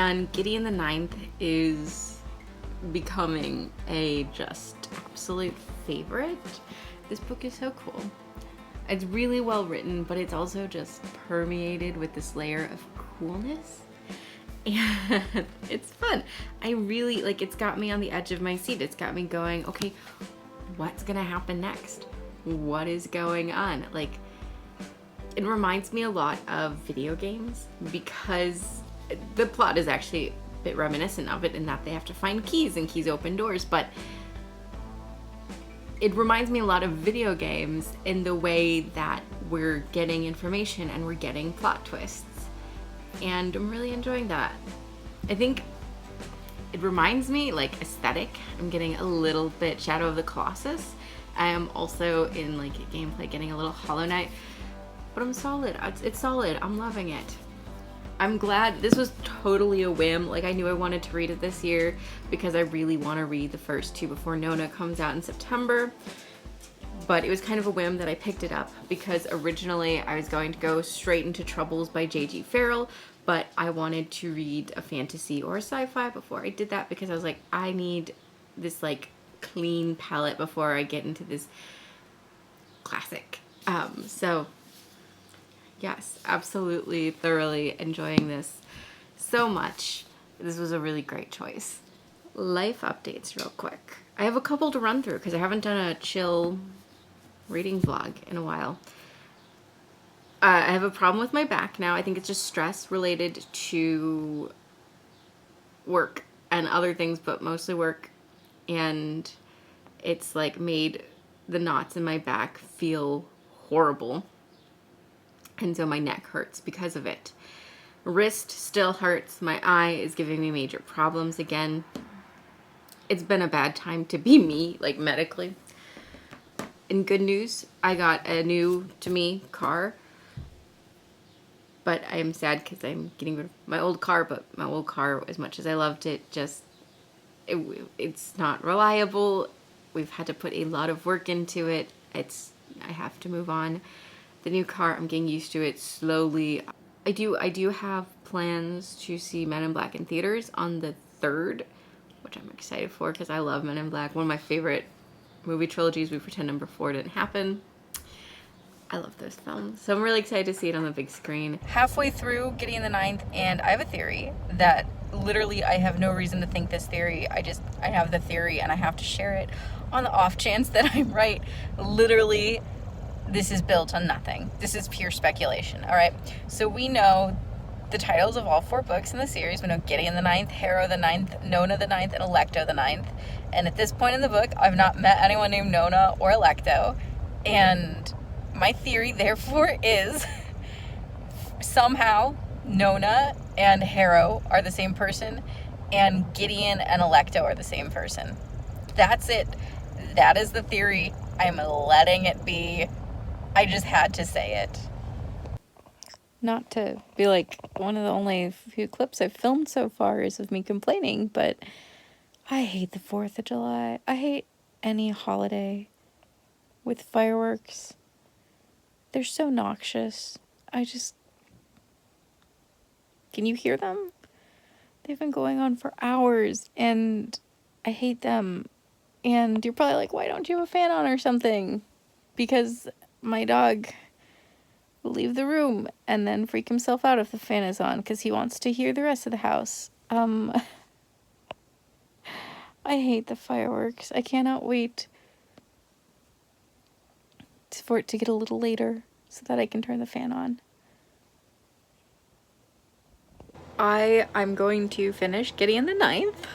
and Gideon the Ninth is becoming a just absolute favorite. This book is so cool. It's really well written, but it's also just permeated with this layer of coolness. And it's fun. I really, like, it's got me on the edge of my seat. It's got me going, okay, what's gonna happen next? What is going on? Like, it reminds me a lot of video games because the plot is actually a bit reminiscent of it in that they have to find keys and keys open doors, but it reminds me a lot of video games in the way that we're getting information and we're getting plot twists. And I'm really enjoying that. I think it reminds me, like, aesthetic. I'm getting a little bit Shadow of the Colossus. I am also in, like, gameplay getting a little Hollow Knight. But I'm solid. It's solid. I'm loving it. I'm glad. This was totally a whim. Like, I knew I wanted to read it this year because I really want to read the first two before Nona comes out in September. But it was kind of a whim that I picked it up because originally I was going to go straight into Troubles by J.G. Farrell, but I wanted to read a fantasy or a sci-fi before I did that because I was like, I need this, like, clean palette before I get into this classic. So yes, absolutely, thoroughly enjoying this so much. This was a really great choice. Life updates real quick. I have a couple to run through because I haven't done a chill reading vlog in a while. I have a problem with my back now. I think it's just stress related to work and other things, but mostly work. And it's like made the knots in my back feel horrible. And so my neck hurts because of it. Wrist still hurts. My eye is giving me major problems again. It's been a bad time to be me, like, medically. In good news, I got a new, to me, car. But I am sad because I'm getting rid of my old car. But my old car, as much as I loved it, it's not reliable. We've had to put a lot of work into it. I have to move on. The new car, I'm getting used to it slowly. I do have plans to see Men in Black in theaters on the 3rd, which I'm excited for because I love Men in Black. One of my favorite movie trilogies. We pretend number 4 didn't happen. I love those films. So I'm really excited to see it on the big screen. Halfway through Gideon the Ninth, and I have a theory that literally I have no reason to think this theory. I have the theory and I have to share it on the off chance that I'm right. Literally, this is built on nothing. This is pure speculation, all right? So we know the titles of all 4 books in the series. We know Gideon the Ninth, Harrow the Ninth, Nona the Ninth, and Alecto the Ninth. And at this point in the book, I've not met anyone named Nona or Alecto. And my theory, therefore, is somehow Nona and Harrow are the same person, and Gideon and Alecto are the same person. That's it. That is the theory. I'm letting it be. I just had to say it. Not to be like, one of the only few clips I've filmed so far is of me complaining, but I hate the 4th of July. I hate any holiday with fireworks. They're so noxious. Can you hear them? They've been going on for hours, and I hate them. And you're probably like, why don't you have a fan on or something? Because my dog will leave the room and then freak himself out if the fan is on because he wants to hear the rest of the house. I hate the fireworks. I cannot wait for it to get a little later so that I can turn the fan on. I'm going to finish Gideon the Ninth.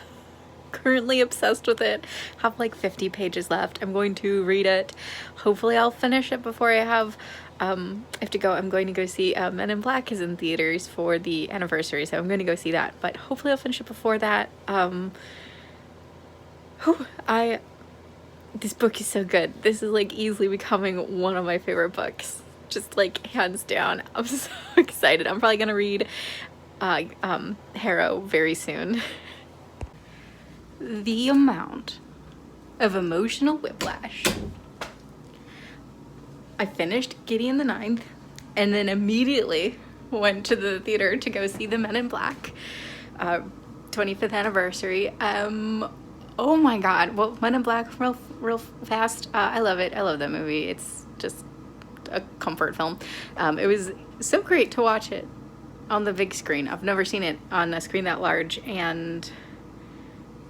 Currently obsessed with it. Have like 50 pages left. I'm going to read it. Hopefully I'll finish it before I have to go. I'm going to go see Men in Black is in theaters for the anniversary, so I'm going to go see that. But hopefully I'll finish it before that. This book is so good. This is like easily becoming one of my favorite books. Just like hands down. I'm so excited. I'm probably gonna read Harrow very soon. The amount of emotional whiplash. I finished Gideon the Ninth and then immediately went to the theater to go see the Men in Black 25th anniversary. Oh my god, well, Men in Black real fast. I love it. I love that movie. It's just a comfort film. It was so great to watch it on the big screen. I've never seen it on a screen that large, and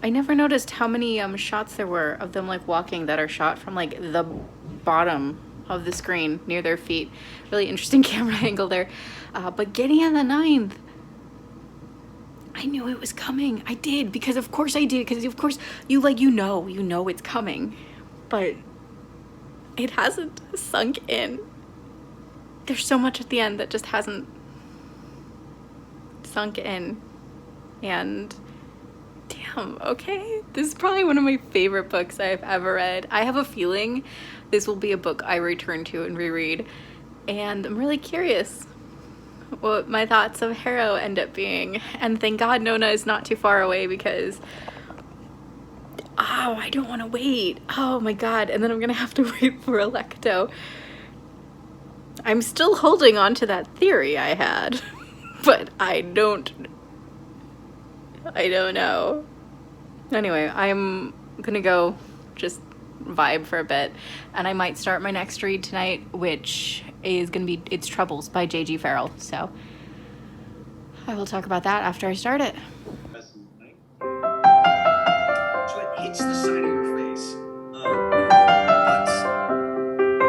I never noticed how many shots there were of them like walking that are shot from like the bottom of the screen near their feet. Really interesting camera angle there. But Gideon the Ninth, I knew it was coming. I did, because of course I did, because of course you know it's coming, but it hasn't sunk in. There's so much at the end that just hasn't sunk in, and damn, okay, this is probably one of my favorite books I've ever read. I have a feeling this will be a book I return to and reread, and I'm really curious what my thoughts of Harrow end up being. And thank God Nona is not too far away, because I don't want to wait. Oh my god, and then I'm gonna have to wait for Electo. I'm still holding on to that theory I had, but I don't know. Anyway, I'm gonna go just vibe for a bit, and I might start my next read tonight, which is gonna be It's Troubles by J.G. Farrell. So I will talk about that after I start it. So it hits the side of your face, but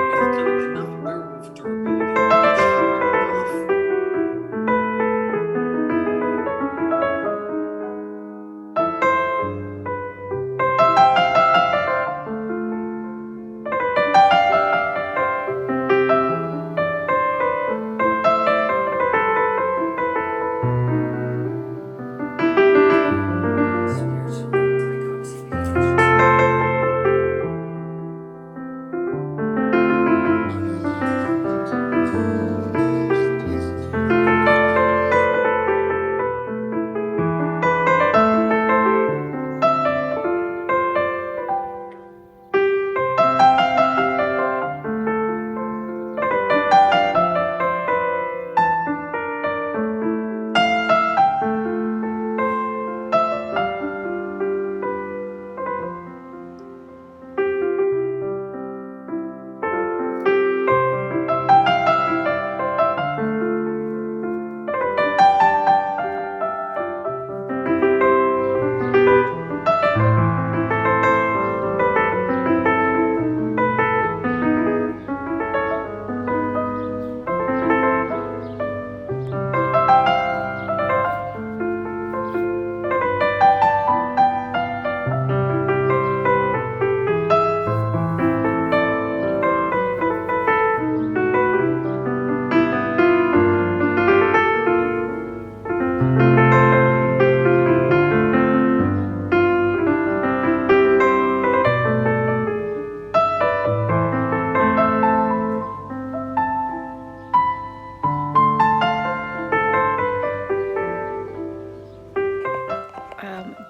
with kind of enough werewolf durability to shrug it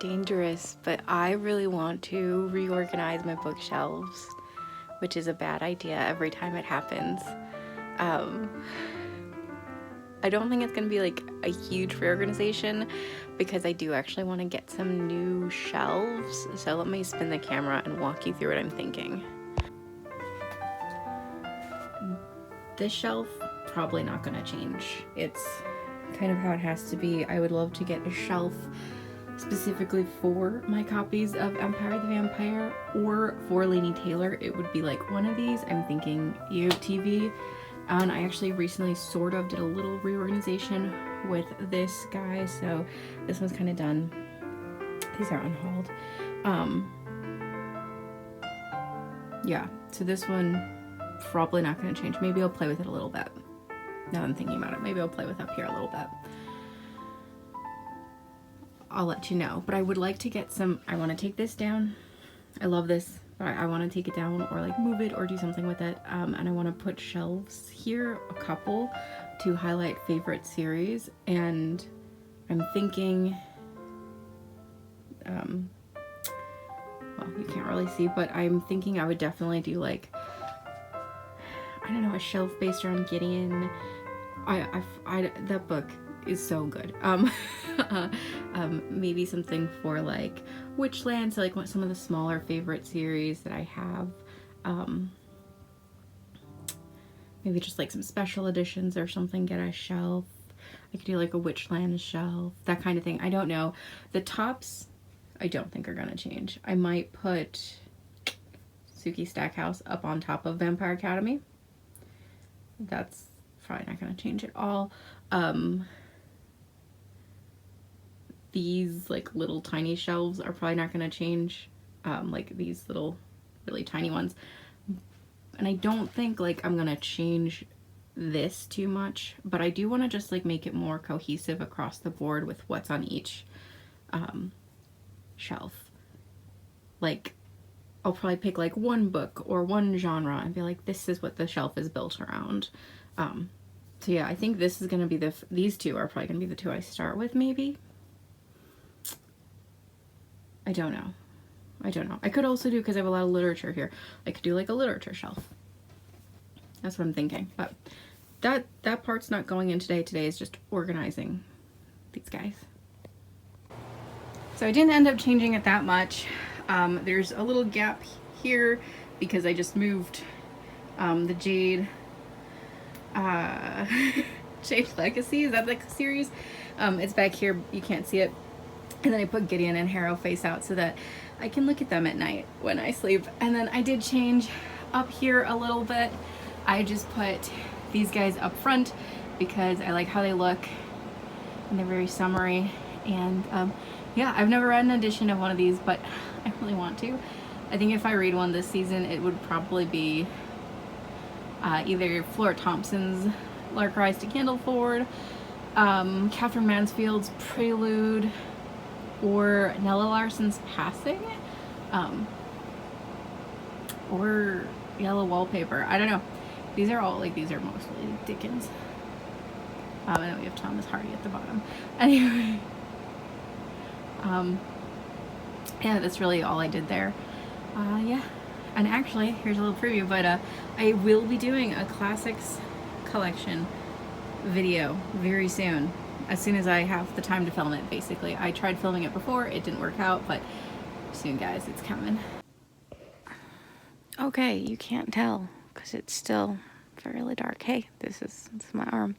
Dangerous, but I really want to reorganize my bookshelves, which is a bad idea every time it happens. I don't think it's gonna be like a huge reorganization, because I do actually want to get some new shelves. So let me spin the camera and walk you through what I'm thinking. This shelf, probably not gonna change. It's kind of how it has to be. I would love to get a shelf specifically for my copies of Empire the Vampire, or for Laini Taylor. It would be like one of these. I'm thinking EOTV. And I actually recently sort of did a little reorganization with this guy, so this one's kind of done. These are unhauled. Yeah, so this one probably not going to change. Maybe I'll play with it a little bit. Now that I'm thinking about it, maybe I'll play with up here a little bit. I'll let you know. But I would like to get some, I want to take this down. I love this. I want to take it down, or like move it, or do something with it. And I want to put shelves here, a couple, to highlight favorite series. And I'm thinking, well, you can't really see, but I'm thinking I would definitely do like, I don't know, a shelf based around Gideon. That book, is so good. Maybe something for like Witchland, so like what some of the smaller favorite series that I have. Maybe just like some special editions or something, get a shelf. I could do like a Witchland shelf, that kind of thing. I don't know. The tops, I don't think are gonna change. I might put Suki Stackhouse up on top of Vampire Academy. That's probably not gonna change at all. These like little tiny shelves are probably not gonna change. Like these little really tiny ones. And I don't think like I'm gonna change this too much, but I do want to just like make it more cohesive across the board with what's on each shelf. Like I'll probably pick like one book or one genre and be like, this is what the shelf is built around. So yeah, I think this is gonna be these two are probably gonna be the two I start with, maybe. I don't know. I could also do, because I have a lot of literature here, I could do like a literature shelf. That's what I'm thinking. But that part's not going in today. Today is just organizing these guys. So I didn't end up changing it that much. There's a little gap here because I just moved the Jade Jade Legacy. Is that like a series? It's back here. You can't see it. And then I put Gideon and Harrow face out so that I can look at them at night when I sleep. And then I did change up here a little bit. I just put these guys up front because I like how they look and they're very summery. And yeah, I've never read an edition of one of these, but I really want to. I think if I read one this season, it would probably be either Flora Thompson's Lark Rise to Candleford, Catherine Mansfield's Prelude, or Nella Larson's Passing, or Yellow Wallpaper. I don't know. These are mostly Dickens. And then we have Thomas Hardy at the bottom. Anyway, yeah, that's really all I did there. Yeah, and actually, here's a little preview, but I will be doing a classics collection video very soon. As soon as I have the time to film it, basically. I tried filming it before, it didn't work out, but soon, guys, it's coming. Okay, you can't tell because it's still fairly dark. Hey, this is my arm.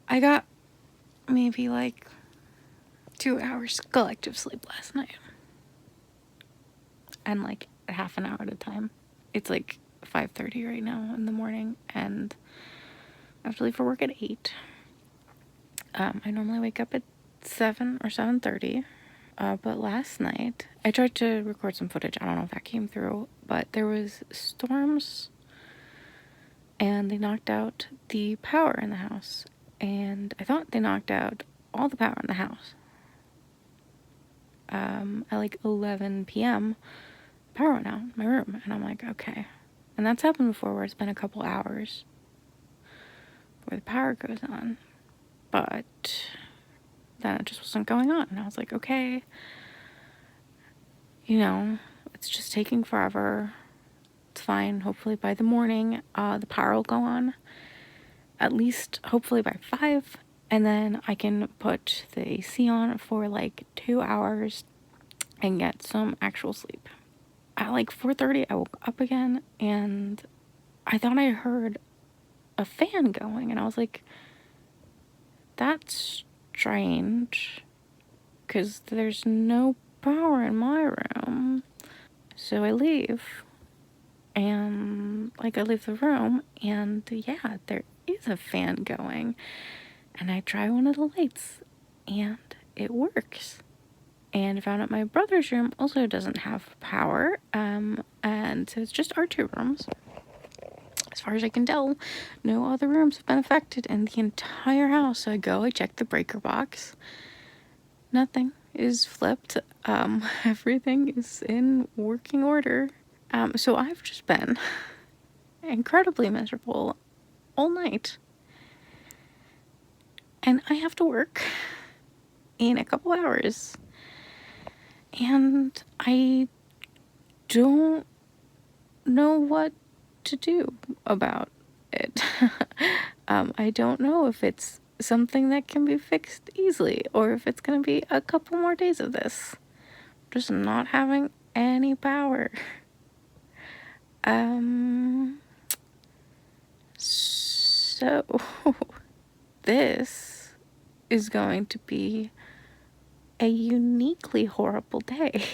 I got maybe like 2 hours collective sleep last night. And like half an hour at a time. It's like 5:30 right now in the morning, and I have to leave for work at 8. I normally wake up at 7 or 7:30, but last night I tried to record some footage. I don't know if that came through, but there was storms and they knocked out the power in the house, and I thought they knocked out all the power in the house. At like 11 p.m. power went out in my room, and I'm like, okay. And that's happened before, where it's been a couple hours where the power goes on. But then it just wasn't going on. And I was like, okay, you know, it's just taking forever. It's fine. Hopefully by the morning, the power will go on. At least, hopefully by 5. And then I can put the AC on for like 2 hours and get some actual sleep. At like 4:30, I woke up again and I thought I heard a fan going. And I was like, that's strange, because there's no power in my room. So I leave, and like I leave the room, and yeah, there is a fan going, and I try one of the lights, and it works. And I found out my brother's room also doesn't have power, and so it's just our 2 rooms. As far as I can tell, no other rooms have been affected in the entire house. So I check the breaker box. Nothing is flipped. Everything is in working order. So I've just been incredibly miserable all night. And I have to work in a couple hours. And I don't know what to do about it. I don't know if it's something that can be fixed easily, or if it's going to be a couple more days of this. Just not having any power. So this is going to be a uniquely horrible day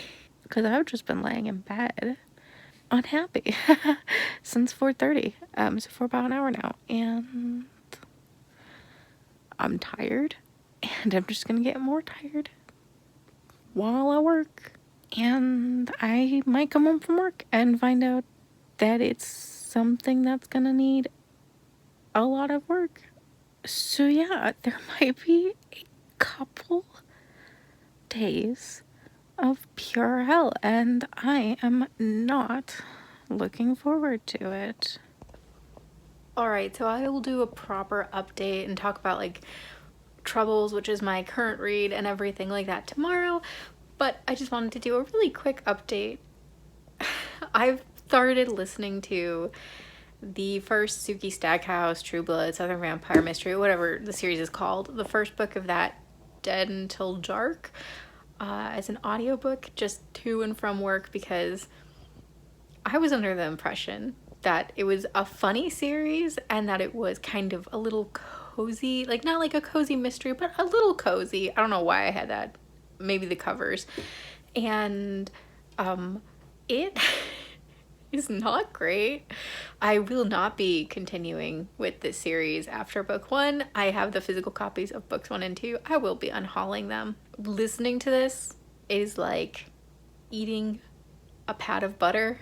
because I've just been laying in bed unhappy since 4:30, so for about an hour now, and I'm tired, and I'm just gonna get more tired while I work, and I might come home from work and find out that it's something that's gonna need a lot of work. So yeah, there might be a couple days of pure hell, and I am not looking forward to it. Alright, so I will do a proper update and talk about like Troubles, which is my current read, and everything like that tomorrow, but I just wanted to do a really quick update. I've started listening to the first Sookie Stackhouse, True Blood, Southern Vampire Mystery, whatever the series is called, the first book of that, Dead Until Dark, as an audiobook, just to and from work, because I was under the impression that it was a funny series and that it was kind of a little cozy, like not like a cozy mystery, but a little cozy. I don't know why I had that. Maybe the covers. And it is not great. I will not be continuing with this series after book 1. I have the physical copies of books 1 and 2. I will be unhauling them. Listening to this is like eating a pat of butter,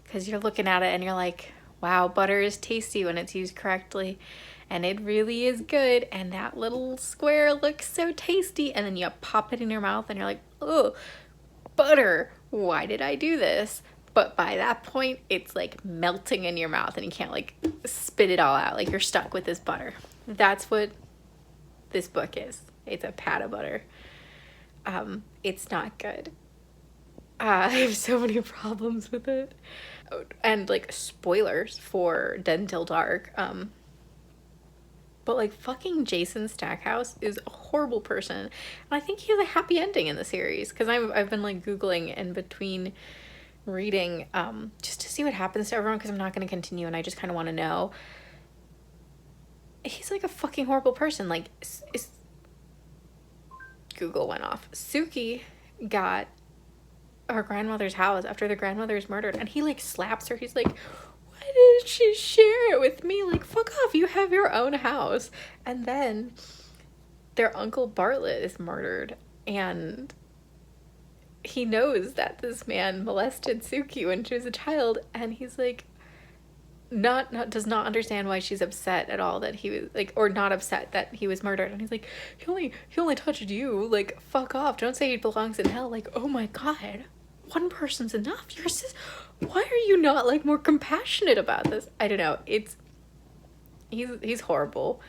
because you're looking at it and you're like, wow, butter is tasty when it's used correctly, and it really is good, and that little square looks so tasty, and then you pop it in your mouth and you're like, oh, butter, why did I do this? But by that point, it's like melting in your mouth and you can't like spit it all out, like you're stuck with this butter. That's what this book is. It's a pat of butter. It's not good. I have so many problems with it. And like spoilers for Dead Until Dark. But like fucking Jason Stackhouse is a horrible person. And I think he has a happy ending in the series, because I've been like Googling in between reading just to see what happens to everyone, because I'm not going to continue and I just kind of want to know. He's like a fucking horrible person. Like Google went off. Sookie got her grandmother's house after the grandmother is murdered, and he like slaps her. He's like, why didn't she share it with me? Like, fuck off, you have your own house. And then their uncle Bartlett is murdered, and he knows that this man molested Sookie when she was a child, and he's like does not understand why she's upset at all that he was like, or not upset that he was murdered. And he's like, he only touched you, like fuck off, don't say he belongs in hell. Like, oh my god, one person's enough. Why are you not like more compassionate about this? I don't know. He's horrible,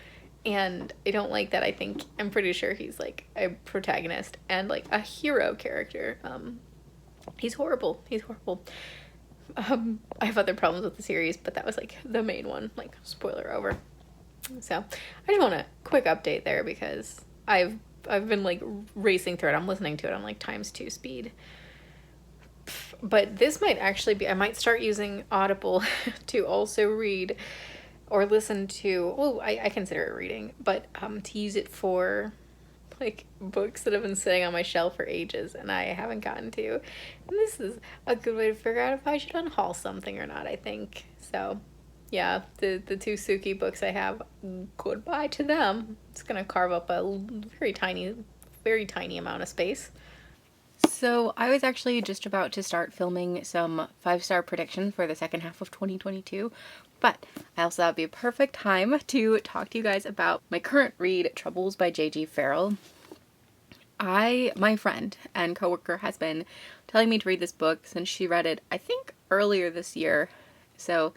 and I don't like that. I'm pretty sure he's like a protagonist and like a hero character. He's horrible. I have other problems with the series, but that was like the main one. Like, spoiler over. So I just want a quick update there, because I've been like racing through it. I'm listening to it on like ×2 speed. But this might actually be, I might start using Audible to also read or listen to, well, I consider it reading, but to use it for like books that have been sitting on my shelf for ages and I haven't gotten to. And this is a good way to figure out if I should unhaul something or not, I think. So yeah, the 2 Sookie books I have, goodbye to them. It's gonna carve up a very tiny amount of space. So I was actually just about to start filming some 5-star predictions for the second half of 2022, but I also thought it'd be a perfect time to talk to you guys about my current read, Troubles by J.G. Farrell. My friend and coworker has been telling me to read this book since she read it, I think, earlier this year, so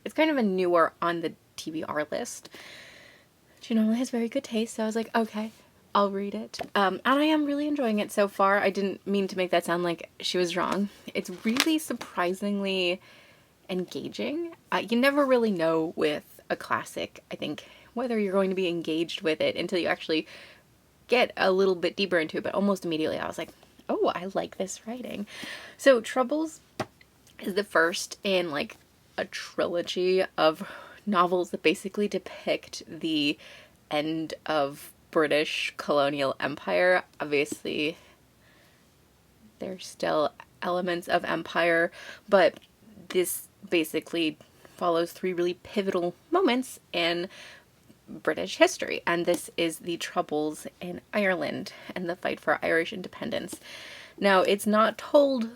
it's kind of a newer on the TBR list. She normally has very good taste, so I was like, okay, I'll read it. And I am really enjoying it so far. I didn't mean to make that sound like she was wrong. It's really surprisingly engaging. You never really know with a classic, I think, whether you're going to be engaged with it until you actually get a little bit deeper into it. But almost immediately I was like, oh, I like this writing. So Troubles is the first in like a trilogy of novels that basically depict the end of British colonial empire. Obviously, there's still elements of empire, but this basically follows 3 really pivotal moments in British history, and this is the Troubles in Ireland and the fight for Irish independence. Now, it's not told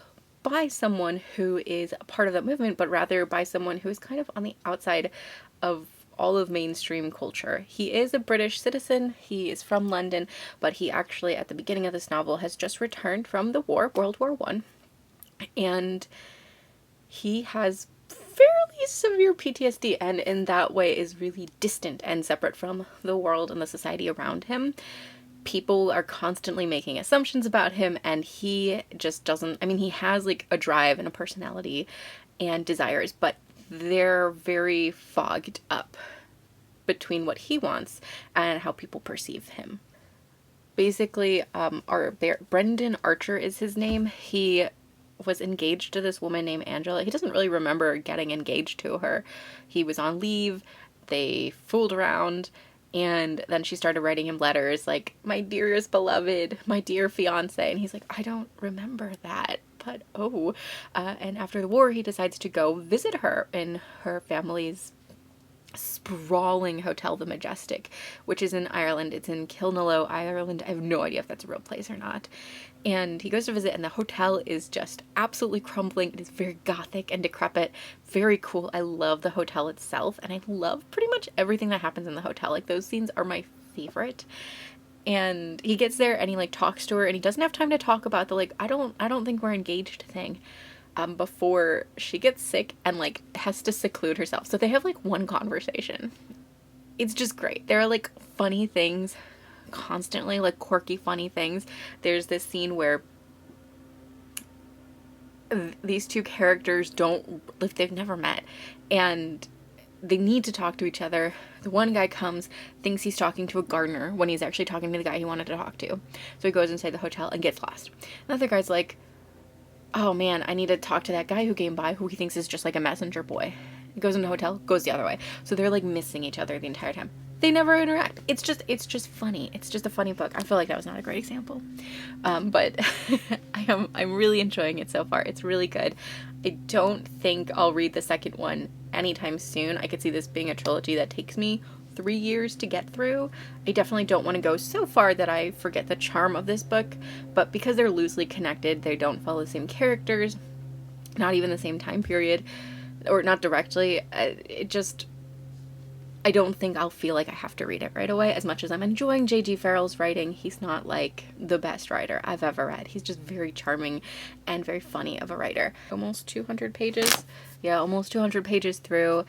by someone who is a part of that movement, but rather by someone who is kind of on the outside of all of mainstream culture. He is a British citizen, he is from London, but he actually, at the beginning of this novel, has just returned from the war, World War I, and he has fairly severe PTSD, and in that way is really distant and separate from the world and the society around him. People are constantly making assumptions about him, and he just doesn't, I mean, he has like a drive and a personality and desires, but they're very fogged up between what he wants and how people perceive him. Basically, Brendan Archer is his name. He was engaged to this woman named Angela. He doesn't really remember getting engaged to her. He was on leave, they fooled around, and then she started writing him letters like, my dearest beloved, my dear fiance, and he's like, I don't remember that, but oh. And after the war, he decides to go visit her in her family's sprawling hotel, the Majestic, which is in Ireland. It's in Kilnallow, Ireland. I have no idea if that's a real place or not. And he goes to visit, and the hotel is just absolutely crumbling. It is very gothic and decrepit, very cool. I love the hotel itself, and I love pretty much everything that happens in the hotel. Like, those scenes are my favorite. And he gets there and he like talks to her, and he doesn't have time to talk about the like, I don't think we're engaged thing. Before she gets sick and like has to seclude herself. So they have like one conversation. It's just great. There are like funny things constantly, like quirky funny things. There's this scene where these two characters they've never met, and they need to talk to each other. The one guy comes, thinks he's talking to a gardener when he's actually talking to the guy he wanted to talk to. So he goes inside the hotel and gets lost. Another guy's like, oh man, I need to talk to that guy who came by who he thinks is just like a messenger boy. He goes in the hotel, goes the other way. So they're like missing each other the entire time. They never interact. It's just funny. It's just a funny book. I feel like that was not a great example. But I'm really enjoying it so far. It's really good. I don't think I'll read the second one anytime soon. I could see this being a trilogy that takes me 3 years to get through. I definitely don't want to go so far that I forget the charm of this book, but because they're loosely connected, they don't follow the same characters, not even the same time period, or not directly. I don't think I'll feel like I have to read it right away. As much as I'm enjoying J.G. Farrell's writing, he's not like the best writer I've ever read. He's just very charming and very funny of a writer. Almost 200 pages. Yeah, almost 200 pages through.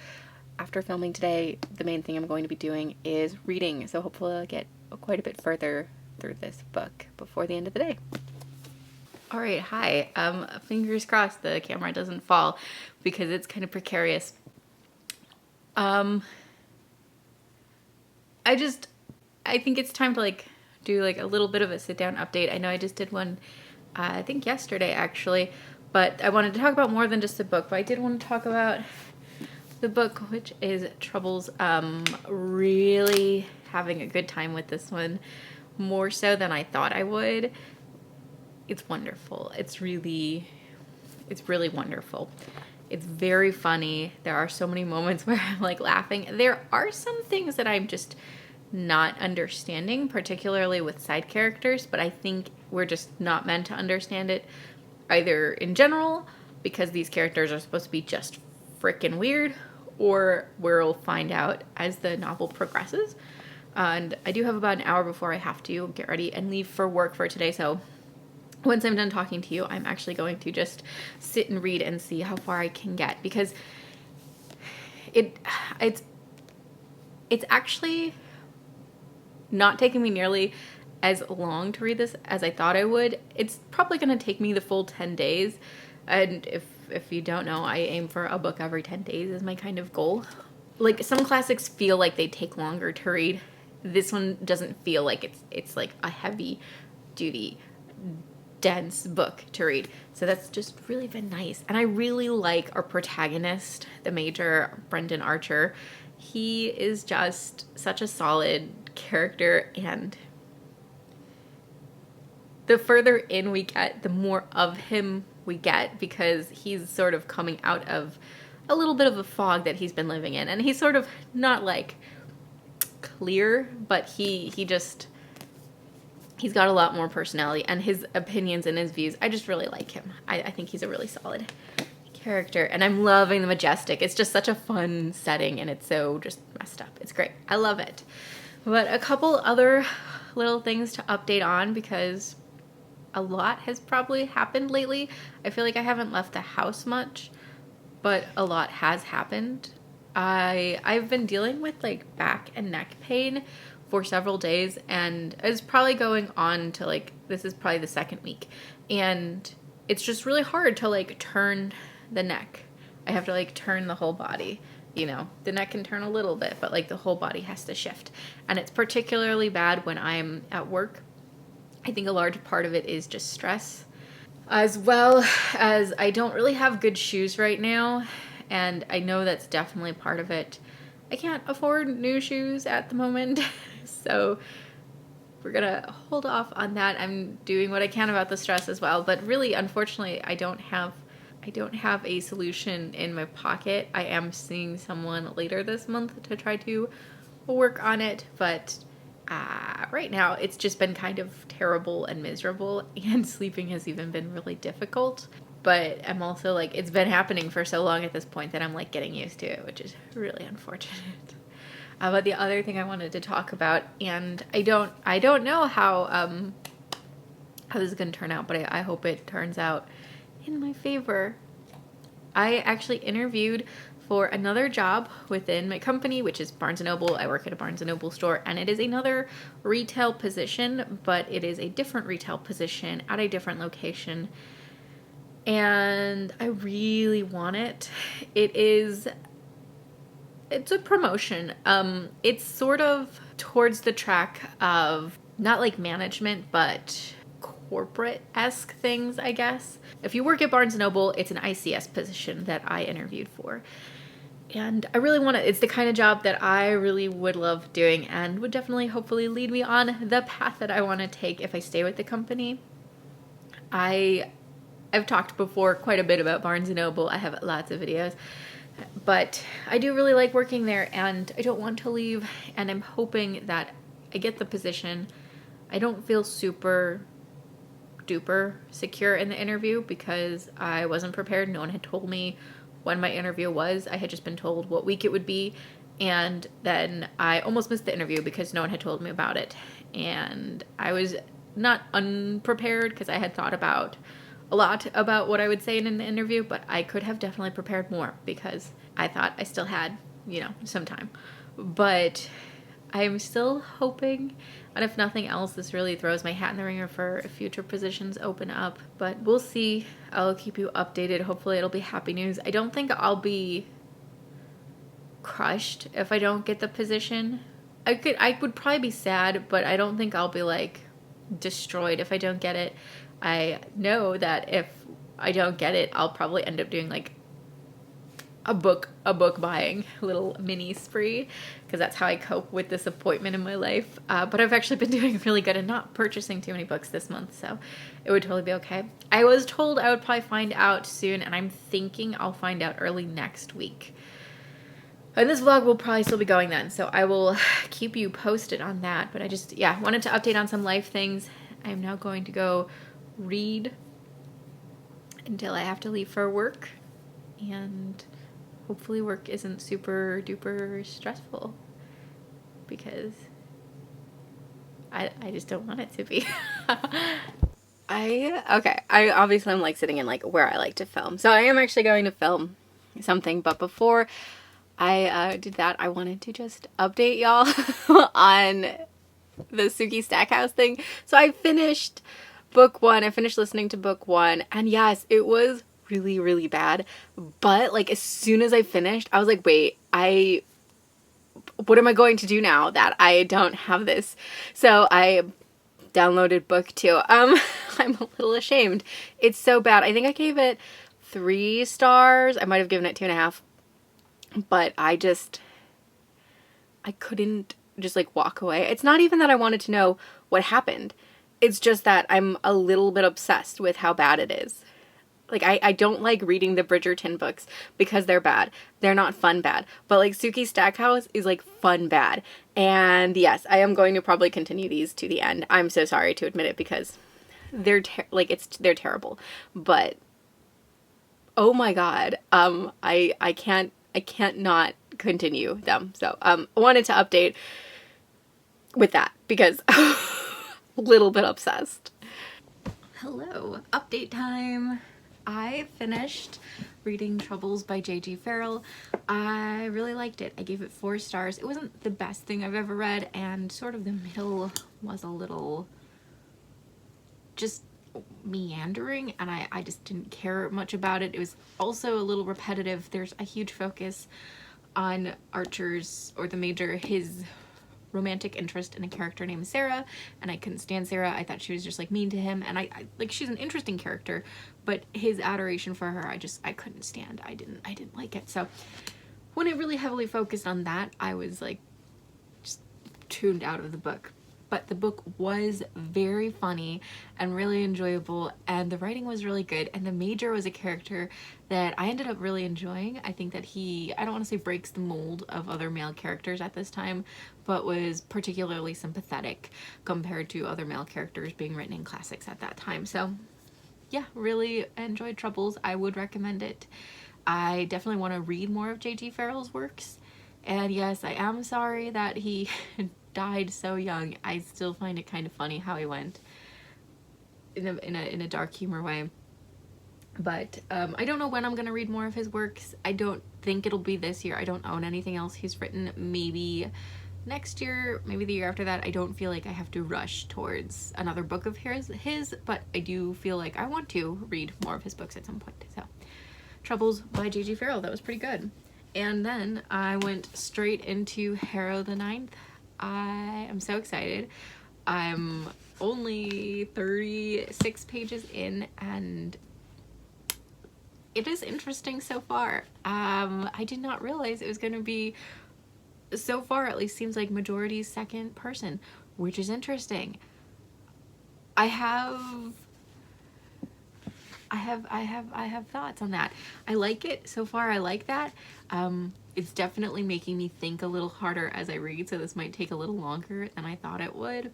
After filming today, the main thing I'm going to be doing is reading, so hopefully I'll get quite a bit further through this book before the end of the day. All right, hi. Fingers crossed the camera doesn't fall because it's kind of precarious. I think it's time to like do like a little bit of a sit down update. I know I just did one, I think yesterday actually, but I wanted to talk about more than just the book, but I did want to talk about the book, which is Troubles. Really having a good time with this one, more so than I thought I would. It's wonderful. It's really wonderful. It's very funny. There are so many moments where I'm like laughing. There are some things that I'm just not understanding, particularly with side characters, but I think we're just not meant to understand it either in general because these characters are supposed to be just freaking weird, or we'll find out as the novel progresses. And I do have about an hour before I have to get ready and leave for work for today, so once I'm done talking to you, I'm actually going to just sit and read and see how far I can get, because it's actually not taking me nearly as long to read this as I thought I would. It's probably going to take me the full 10 days, and if you don't know, I aim for a book every 10 days is my kind of goal like some classics feel like they take longer to read. This one doesn't feel like it's like a heavy duty, dense book to read. So that's just really been nice. And I really like our protagonist, the Major, Brendan Archer. He is just such a solid character, and the further in we get, the more of him we get, because he's sort of coming out of a little bit of a fog that he's been living in. And he's sort of not like clear, but he's got a lot more personality, and his opinions and his views, I just really like him. I think he's a really solid character, and I'm loving the Majestic. It's just such a fun setting, and it's so just messed up. It's great. I love it. But a couple other little things to update on, because a lot has probably happened lately. I feel like I haven't left the house much, but a lot has happened. I've been dealing with like back and neck pain for several days, and it's probably going on to like, this is probably the second week, and it's just really hard to like turn the neck. I have to like turn the whole body. You know, the neck can turn a little bit, but like the whole body has to shift. And it's particularly bad when I'm at work. I think a large part of it is just stress, as well as I don't really have good shoes right now, and I know that's definitely part of it. I can't afford new shoes at the moment, so we're gonna hold off on that. I'm doing what I can about the stress as well, but really, unfortunately, I don't have a solution in my pocket. I am seeing someone later this month to try to work on it, but right now it's just been kind of terrible and miserable, and sleeping has even been really difficult. But I'm also like, it's been happening for so long at this point that I'm like getting used to it, which is really unfortunate. But the other thing I wanted to talk about, and I don't know how this is going to turn out, but I hope it turns out in my favor. I actually interviewed for another job within my company, which is Barnes & Noble. I work at a Barnes & Noble store, and it is another retail position, but it is a different retail position at a different location. And I really want it. It's a promotion. It's sort of towards the track of not like management, but corporate-esque things, I guess. If you work at Barnes & Noble, it's an ICS position that I interviewed for. And I really want it. It's the kind of job that I really would love doing, and would definitely, hopefully, lead me on the path that I want to take if I stay with the company. I've talked before quite a bit about Barnes & Noble. I have lots of videos. But I do really like working there, and I don't want to leave, and I'm hoping that I get the position. I don't feel super duper secure in the interview because I wasn't prepared. No one had told me when my interview was. I had just been told what week it would be, and then I almost missed the interview because no one had told me about it. And I was not unprepared because I had thought about a lot about what I would say in an interview, but I could have definitely prepared more because I thought I still had, some time. But I'm still hoping, and if nothing else, this really throws my hat in the ringer for if future positions open up. But we'll see. I'll keep you updated. Hopefully it'll be happy news. I don't think I'll be crushed if I don't get the position. I would probably be sad, but I don't think I'll be like destroyed if I don't get it. I know that if I don't get it, I'll probably end up doing like a book buying little mini spree, because that's how I cope with disappointment in my life. But I've actually been doing really good and not purchasing too many books this month, so it would totally be okay. I was told I would probably find out soon, and I'm thinking I'll find out early next week. And this vlog will probably still be going then, so I will keep you posted on that. But I just, wanted to update on some life things. I am now going to go read until I have to leave for work, and hopefully work isn't super duper stressful, because I just don't want it to be. I obviously am like sitting in like where I like to film, so I am actually going to film something, but before I did that, I wanted to just update y'all on the Suki Stackhouse thing. So I finished book one. I finished listening to book one, and yes, it was really, really bad. But like as soon as I finished, I was like, wait, I what am I going to do now that I don't have this? So I downloaded book 2. I'm a little ashamed. It's so bad. I think I gave it 3 stars. I might have given it 2.5. But I couldn't just like walk away. It's not even that I wanted to know what happened. It's just that I'm a little bit obsessed with how bad it is. Like, I don't like reading the Bridgerton books because they're bad. They're not fun bad. But, like, Suki Stackhouse is, like, fun bad. And, yes, I am going to probably continue these to the end. I'm so sorry to admit it because they're terrible. But, oh my god, I can't not continue them. So, I wanted to update with that because a little bit obsessed. Hello, update time. I finished reading Troubles by J.G. Farrell. I really liked it. I gave it 4 stars. It wasn't the best thing I've ever read, and sort of the middle was a little just meandering, and I just didn't care much about it. It was also a little repetitive. There's a huge focus on Archer's, or the Major, his romantic interest in a character named Sarah, and I couldn't stand Sarah. I thought she was just like mean to him, and I like, she's an interesting character, but his adoration for her I couldn't stand. I didn't like it. So when it really heavily focused on that, I was like just tuned out of the book. But the book was very funny and really enjoyable, and the writing was really good, and the Major was a character that I ended up really enjoying. I think that he, I don't want to say breaks the mold of other male characters at this time, but was particularly sympathetic compared to other male characters being written in classics at that time. So yeah, really enjoyed Troubles. I would recommend it. I definitely want to read more of J.G. Farrell's works, and yes, I am sorry that he died so young. I still find it kind of funny how he went in a dark humor way. But I don't know when I'm gonna read more of his works. I don't think it'll be this year. I don't own anything else he's written. Maybe next year, maybe the year after that. I don't feel like I have to rush towards another book of his, but I do feel like I want to read more of his books at some point. So Troubles by J.G. Farrell, that was pretty good. And then I went straight into Harrow the Ninth. I am so excited. I'm only 36 pages in, and it is interesting so far. I did not realize it was going to be, so far at least, seems like majority second person, which is interesting. I have thoughts on that. I like it so far. I like that. It's definitely making me think a little harder as I read, so this might take a little longer than I thought it would.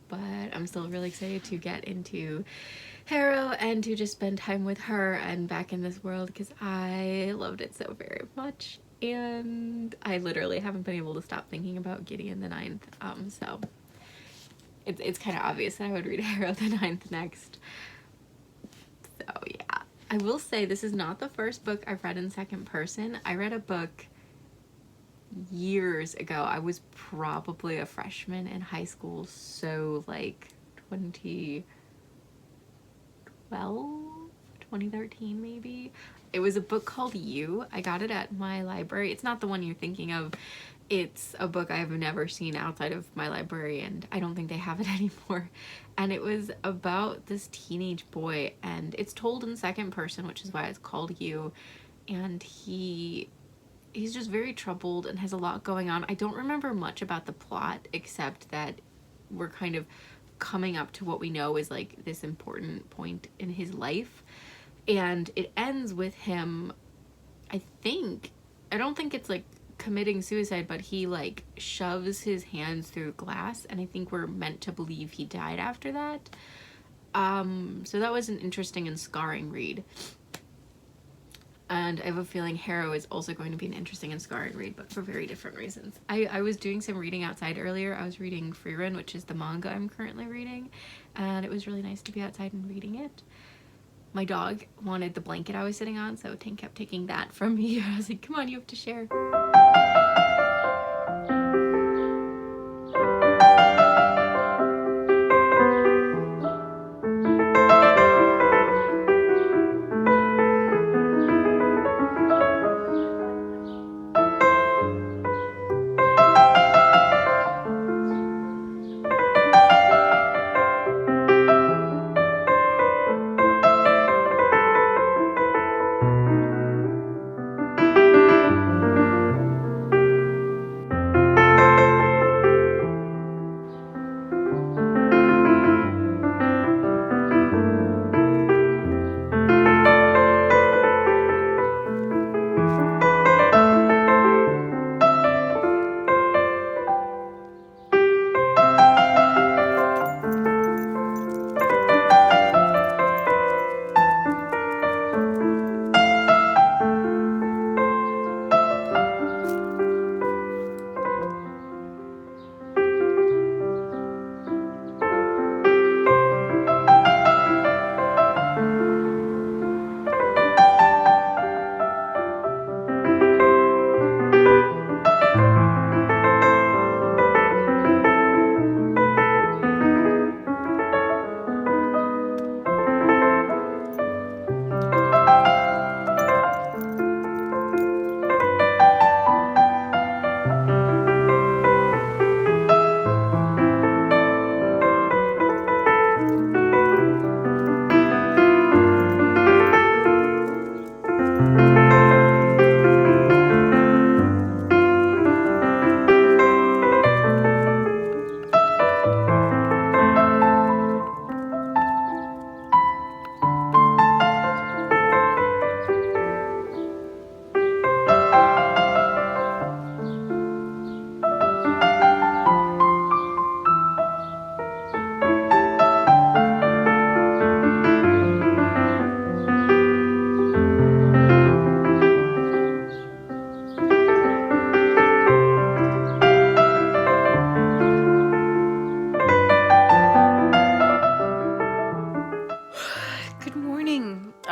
But I'm still really excited to get into Harrow and to just spend time with her and back in this world, because I loved it so very much. And I literally haven't been able to stop thinking about Gideon the Ninth. So it's kind of obvious that I would read Harrow the Ninth next. So yeah, I will say this is not the first book I've read in second person. I read a book years ago. I was probably a freshman in high school, so like 2013 maybe. It was a book called You. I got it at my library. It's not the one you're thinking of. It's a book I have never seen outside of my library, and I don't think they have it anymore. And it was about this teenage boy, and it's told in second person, which is why it's called You. And he's just very troubled and has a lot going on. I don't remember much about the plot, except that we're kind of coming up to what we know is like this important point in his life. And it ends with him, I don't think it's like committing suicide, but he like shoves his hands through glass, and I think we're meant to believe he died after that. So that was an interesting and scarring read. And I have a feeling Harrow is also going to be an interesting and scarring read, but for very different reasons. I was doing some reading outside earlier. I was reading Free Run, which is the manga I'm currently reading, and it was really nice to be outside and reading it. My dog wanted the blanket I was sitting on, so Tank kept taking that from me. I was like, come on, you have to share.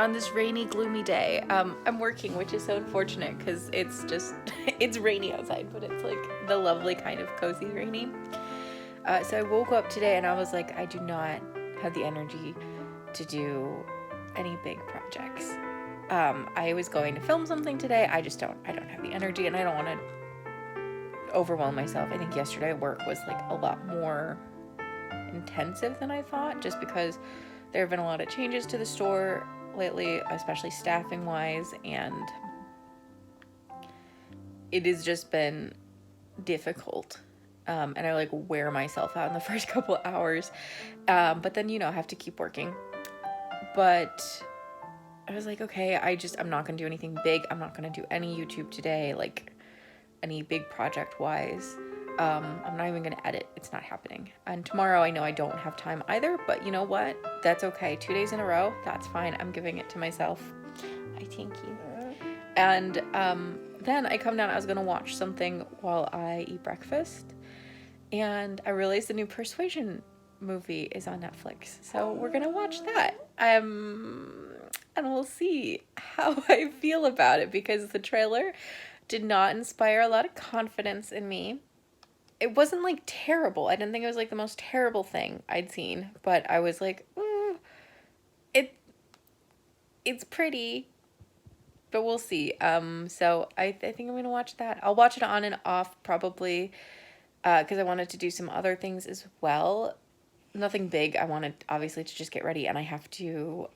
on this rainy, gloomy day. I'm working, which is so unfortunate because it's just, it's rainy outside, but it's like the lovely kind of cozy rainy. So I woke up today and I was like, I do not have the energy to do any big projects. I was going to film something today. I don't have the energy, and I don't want to overwhelm myself. I think yesterday work was like a lot more intensive than I thought, just because there have been a lot of changes to the store lately, especially staffing wise, and it has just been difficult. And I like wear myself out in the first couple hours. But then, I have to keep working. But I was like, okay, I'm not going to do anything big. I'm not going to do any YouTube today, like any big project wise. I'm not even going to edit. It's not happening. And tomorrow I know I don't have time either, but you know what? That's okay. 2 days in a row, that's fine. I'm giving it to myself. I thank you. And then I come down, I was going to watch something while I eat breakfast. And I realized the new Persuasion movie is on Netflix. So we're going to watch that. And we'll see how I feel about it, because the trailer did not inspire a lot of confidence in me. It wasn't like terrible. I didn't think it was like the most terrible thing I'd seen, but I was like, it's pretty, but we'll see. So I think I'm going to watch that. I'll watch it on and off probably, because I wanted to do some other things as well. Nothing big. I wanted, obviously, to just get ready, and I have to,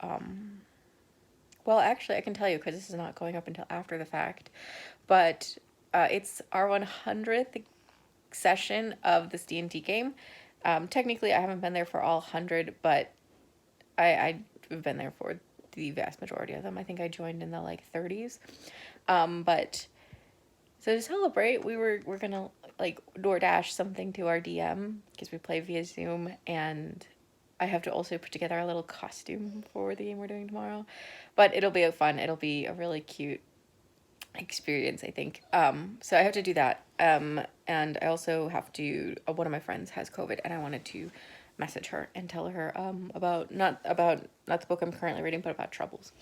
well, actually, I can tell you, because this is not going up until after the fact, but it's our 100th session of this D&D game. Technically, I haven't been there for all 100, but I've been there for the vast majority of them. I think I joined in the, 30s. But, so to celebrate, we're gonna, DoorDash something to our DM, because we play via Zoom, and I have to also put together a little costume for the game we're doing tomorrow. But it'll be fun. It'll be a really cute experience, I think. So I have to do that. And I also have to, one of my friends has COVID, and I wanted to message her and tell her about not the book I'm currently reading, but about Troubles.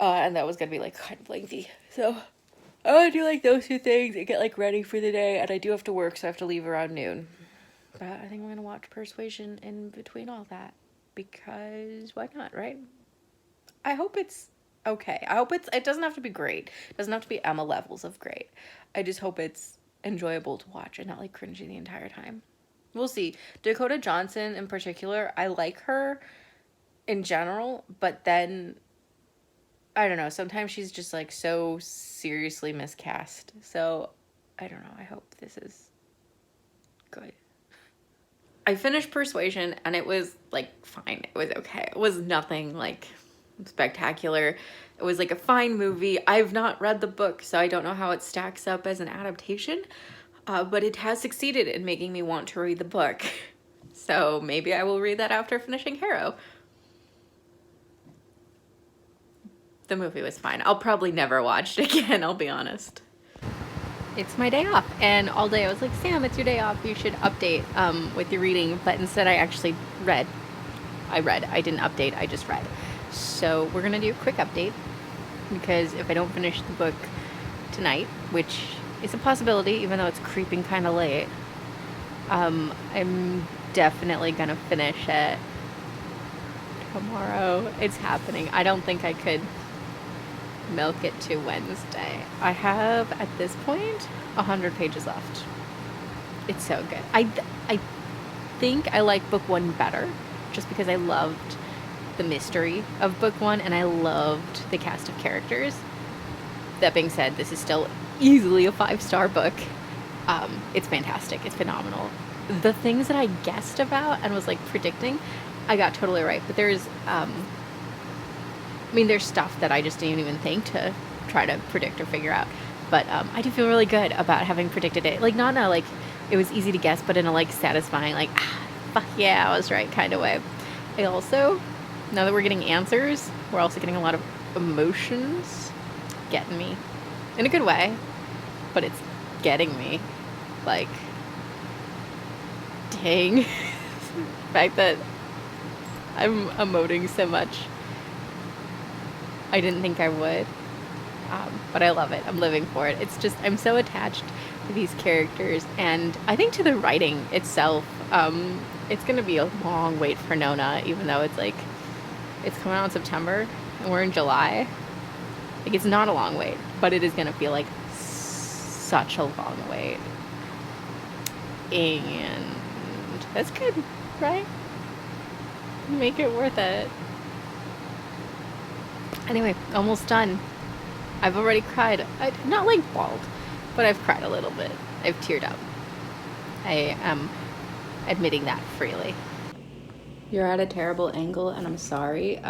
And that was gonna be kind of lengthy. So I want to do those two things and get ready for the day, and I do have to work, so I have to leave around noon. But I think I'm gonna watch Persuasion in between all that, because why not, right? I hope it's okay. I hope it doesn't have to be great. It doesn't have to be Emma levels of great. I just hope it's enjoyable to watch and not cringy the entire time. We'll see. Dakota Johnson in particular, I like her in general, but then I don't know, sometimes she's just so seriously miscast. So I don't know. I hope this is good. I finished Persuasion, and it was fine. It was okay. It was nothing spectacular. It was a fine movie. I've not read the book, so I don't know how it stacks up as an adaptation, but it has succeeded in making me want to read the book. So maybe I will read that after finishing Harrow. The movie was fine. I'll probably never watch it again, I'll be honest. It's my day off, and all day I was like, Sam, it's your day off, you should update with your reading, but instead I actually read. I didn't update, I just read. So we're gonna do a quick update, because if I don't finish the book tonight, which is a possibility even though it's creeping kind of late, I'm definitely gonna finish it tomorrow. It's happening. I don't think I could milk it to Wednesday. I have at this point 100 pages left. It's so good. I think I like book one better, just because I loved the mystery of book one, and I loved the cast of characters. That being said, this is still easily a 5-star book. It's fantastic. It's phenomenal. The things that I guessed about and was predicting, I got totally right. But there's there's stuff that I just didn't even think to try to predict or figure out. But I do feel really good about having predicted it. Not in a it was easy to guess, but in a satisfying fuck yeah, I was right kind of way. I also, now that we're getting answers, we're also getting a lot of emotions getting me in a good way, but it's getting me dang. The fact that I'm emoting so much I didn't think I would. But I love it. I'm living for it. It's just, I'm so attached to these characters, and I think to the writing itself. It's going to be a long wait for Nona, even though it's like, it's coming out in September, and we're in July. Like, it's not a long wait, but it is going to feel like such a long wait. And that's good, right? Make it worth it. Anyway, almost done. I've already cried. Not like bawled, but I've cried a little bit. I've teared up. I am admitting that freely. You're at a terrible angle, and I'm sorry.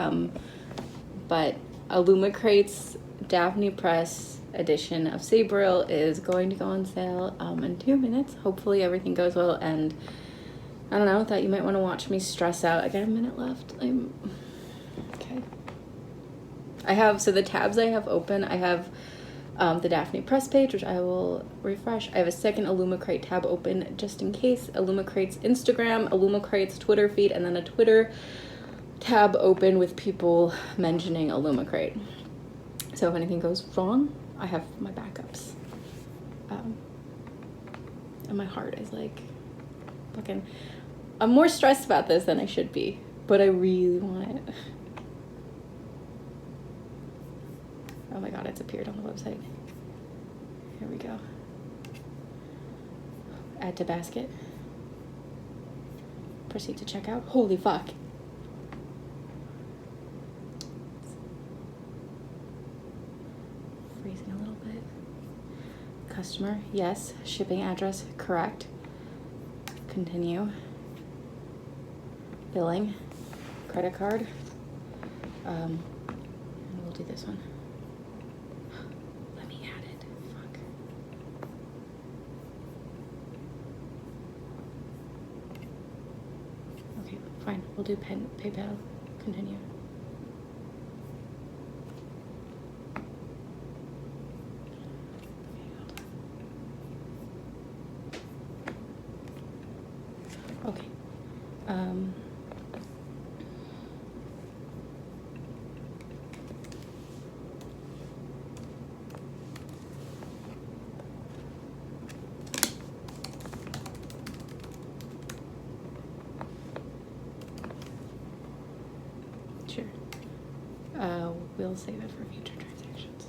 But Illumicrate's Daphne Press edition of Sabriel is going to go on sale in 2 minutes. Hopefully everything goes well, and I don't know, thought you might want to watch me stress out. I got a minute left. Okay. So the tabs I have open, I have the Daphne Press page, which I will refresh. I have a second Illumicrate tab open just in case. Illumicrate's Instagram, Illumicrate's Twitter feed, and then a Twitter tab open with people mentioning Illumicrate. So if anything goes wrong, I have my backups. And my heart is like, fucking, I'm more stressed about this than I should be, but I really want it. Oh my god, it's appeared on the website. Here we go. Add to basket. Proceed to checkout. Holy fuck. Freezing a little bit. Customer, yes. Shipping address, correct. Continue. Billing. Credit card. And we'll do this one. Fine, we'll do PayPal. Continue. Okay. Sure. We'll save it for future transactions.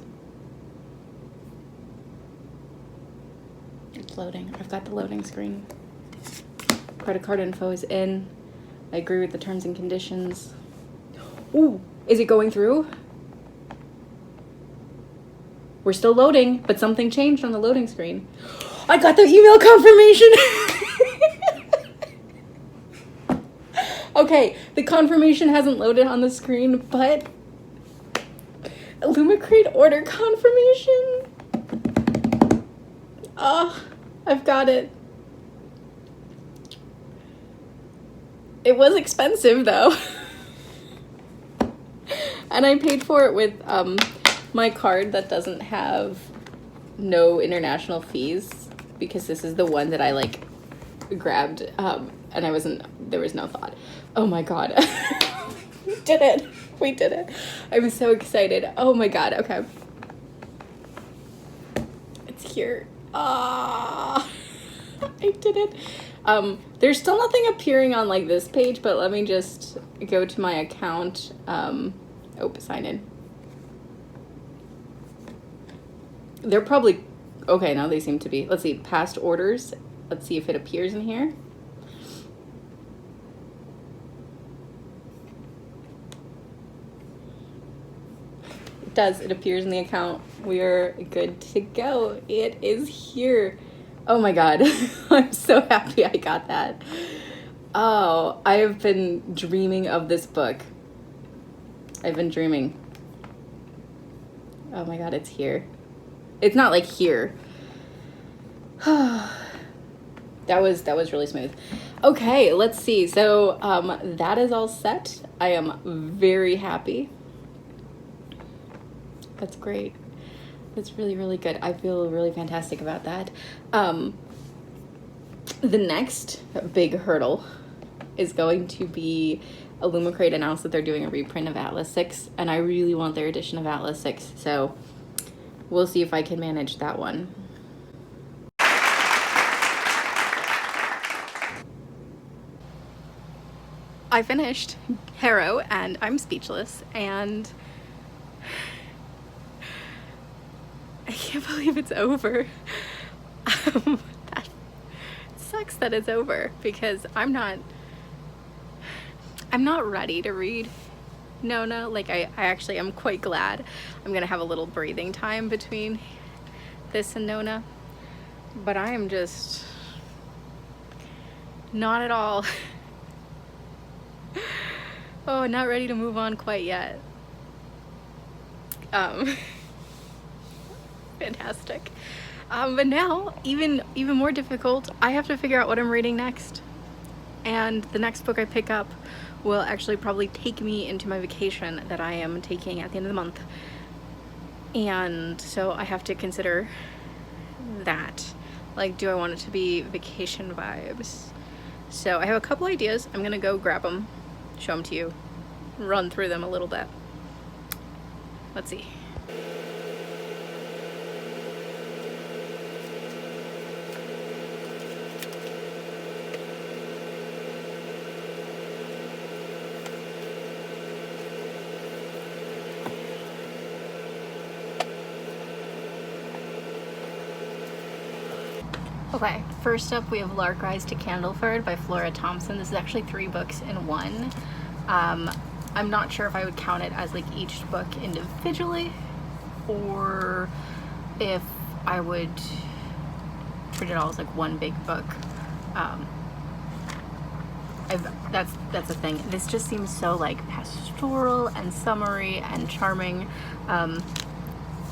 It's loading. I've got the loading screen. Credit card info is in. I agree with the terms and conditions. Ooh, is it going through? We're still loading, but something changed on the loading screen. I got the email confirmation! Okay, the confirmation hasn't loaded on the screen, but Illumicrate order confirmation. I've got it. It was expensive though. And I paid for it with my card that doesn't have no international fees, because this is the one that I like grabbed and there was no thought. Oh my god. We did it. We did it. I'm so excited. Oh my god. Okay. It's here. I did it. There's still nothing appearing on like this page, but let me just go to my account. Sign in. They're probably, okay, now they seem to be. Let's see, past orders. Let's see if it appears in here. It does. It appears in the account. We are good to go. It is here. Oh my god. I'm so happy I got that. Oh, I have been dreaming of this book. I've been dreaming. Oh my god, it's here. It's not like here. That was really smooth. Okay, let's see. So that is all set. I am very happy. That's great. That's really, really good. I feel really fantastic about that. The next big hurdle is going to be Illumicrate announced that they're doing a reprint of Atlas 6, and I really want their edition of Atlas 6, so we'll see if I can manage that one. I finished Harrow, and I'm speechless, and I can't believe it's over. That sucks that it's over, because I'm not ready to read Nona. Like, I actually am quite glad I'm gonna have a little breathing time between this and Nona, but I am just not at all not ready to move on quite yet. Fantastic. But now, even more difficult, I have to figure out what I'm reading next. And the next book I pick up will actually probably take me into my vacation that I am taking at the end of the month. And so I have to consider that. Like, do I want it to be vacation vibes? So I have a couple ideas. I'm gonna go grab them, show them to you, run through them a little bit. Let's see. Okay, first up we have Lark Rise to Candleford by Flora Thompson. This is actually 3 books in one. I'm not sure if I would count it as like each book individually, or if I would treat it all as like one big book. That's the thing. This just seems so like pastoral and summery and charming.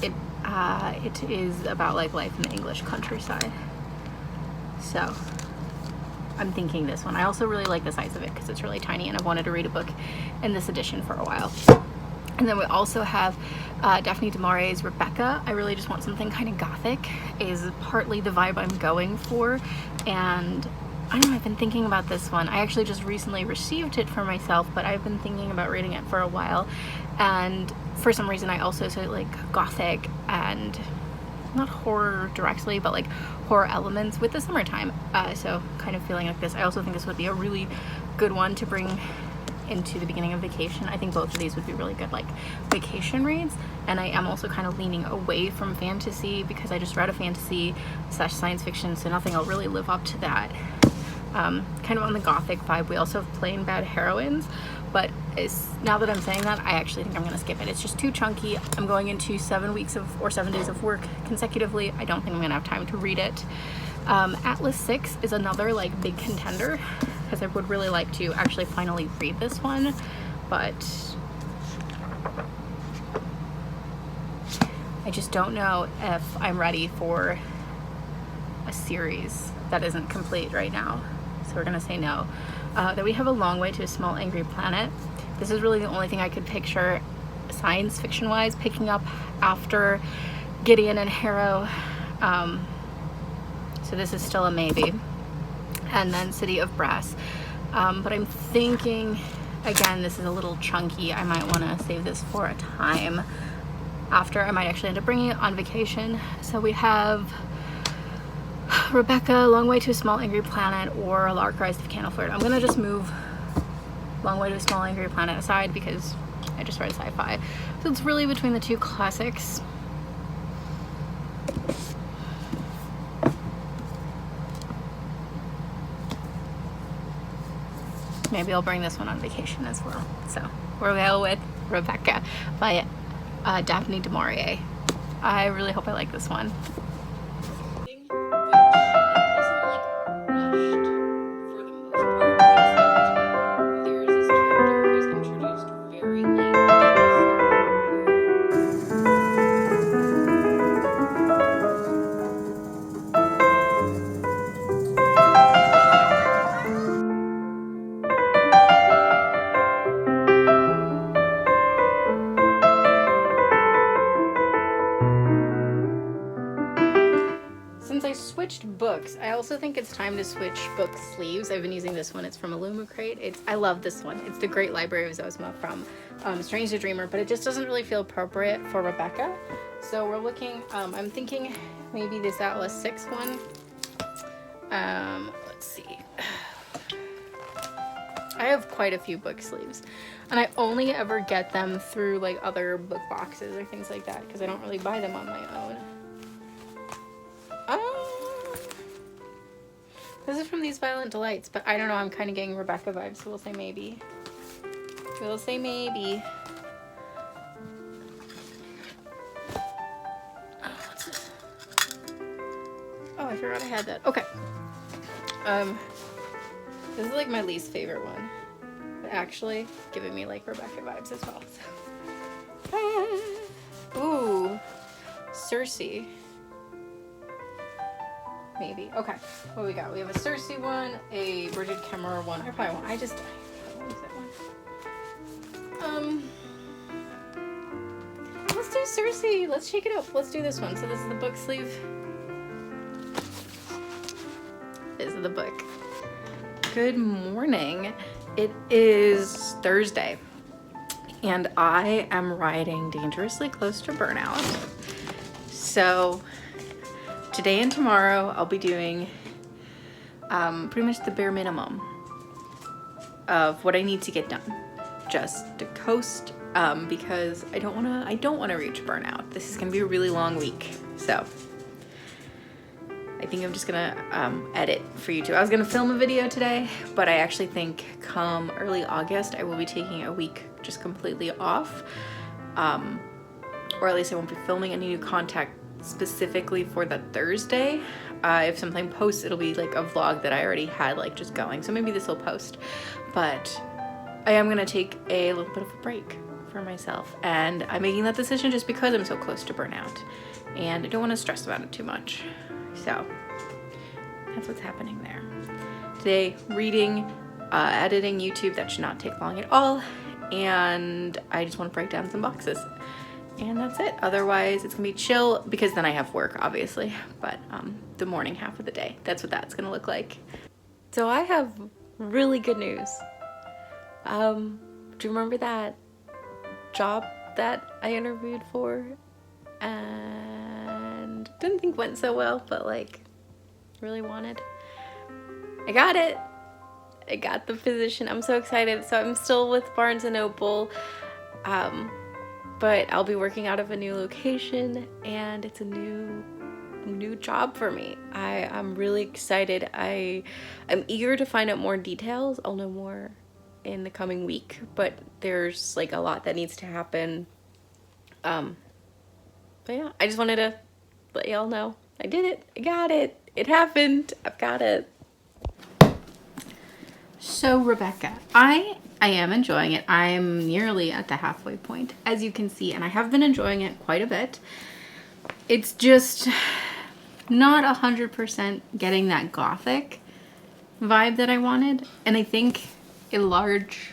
It is about like life in the English countryside. So I'm thinking this one. I also really like the size of it because it's really tiny, and I've wanted to read a book in this edition for a while. And then we also have Daphne du Maurier's Rebecca. I really just want something kind of gothic, is partly the vibe I'm going for. And I don't know, I've been thinking about this one. I actually just recently received it for myself, but I've been thinking about reading it for a while. And for some reason I also say like gothic and not horror directly, but like horror elements with the summertime. So kind of feeling like this. I also think this would be a really good one to bring into the beginning of vacation. I think both of these would be really good like vacation reads. And I am also kind of leaning away from fantasy because I just read a fantasy / science fiction, so nothing will really live up to that. Kind of on the gothic vibe. We also have Plain Bad Heroines, but now that I'm saying that, I actually think I'm gonna skip it. It's just too chunky. I'm going into 7 days of work consecutively. I don't think I'm gonna have time to read it. Atlas 6 is another like big contender because I would really like to actually finally read this one, but I just don't know if I'm ready for a series that isn't complete right now. So we're gonna say no. Then we have A Long Way to a Small Angry Planet. This is really the only thing I could picture science fiction wise picking up after Gideon and Harrow. So this is still a maybe. And then City of Brass. But I'm thinking, again, this is a little chunky. I might want to save this for a time after. I might actually end up bringing it on vacation. So we have Rebecca, Long Way to a Small Angry Planet, or A Lark Rise to Candleford. I'm gonna just move Long Way to a Small Angry Planet aside because I just read sci-fi. So it's really between the two classics. Maybe I'll bring this one on vacation as well. So we'll go with Rebecca by Daphne du Maurier. I really hope I like this one. books, I also think it's time to switch book sleeves. I've been using this one. It's from Illumicrate. I love this one. It's the Great Library of Zosma from Strange the Dreamer, but it just doesn't really feel appropriate for Rebecca. So we're looking, I'm thinking maybe this Atlas 6 one. Let's see. I have quite a few book sleeves, and I only ever get them through like other book boxes or things like that because I don't really buy them on my own. This is from These Violent Delights, but I don't know, I'm kind of getting Rebecca vibes, so we'll say maybe. We'll say maybe. Oh, what's this? Oh, I forgot I had that. Okay. This is like my least favorite one, but actually giving me like Rebecca vibes as well. So. Ooh, Circe. Maybe. Okay. What we got? We have a Circe one, a Bridget Kemmerer one. I probably won't. I use that one. Let's do Circe. Let's shake it up. Let's do this one. So this is the book sleeve. This is the book. Good morning. It is Thursday, and I am riding dangerously close to burnout. So today and tomorrow I'll be doing pretty much the bare minimum of what I need to get done, just to coast, because I don't want to reach burnout. This is gonna be a really long week, so I think I'm just gonna edit for you two. I was gonna film a video today, but I actually think come early August I will be taking a week just completely off, or at least I won't be filming any new content specifically for the Thursday. If something posts, it'll be like a vlog that I already had like just going, so maybe this will post, but I am gonna take a little bit of a break for myself, and I'm making that decision just because I'm so close to burnout and I don't want to stress about it too much. So that's what's happening there. Today, reading, editing YouTube, that should not take long at all, and I just want to break down some boxes. And that's it. Otherwise, it's gonna be chill because then I have work, obviously, but the morning half of the day, that's what that's gonna look like. So I have really good news. Do you remember that job that I interviewed for and didn't think went so well, but like really wanted? I got it. I got the position. I'm so excited. So I'm still with Barnes & Noble, but I'll be working out of a new location, and it's a new job for me. I'm really excited. I'm eager to find out more details. I'll know more in the coming week, but there's like a lot that needs to happen. But yeah, I just wanted to let y'all know I did it. I got it. It happened. I've got it. So Rebecca, I am enjoying it. I'm nearly at the halfway point, as you can see, and I have been enjoying it quite a bit. It's just not 100% getting that gothic vibe that I wanted, and I think a large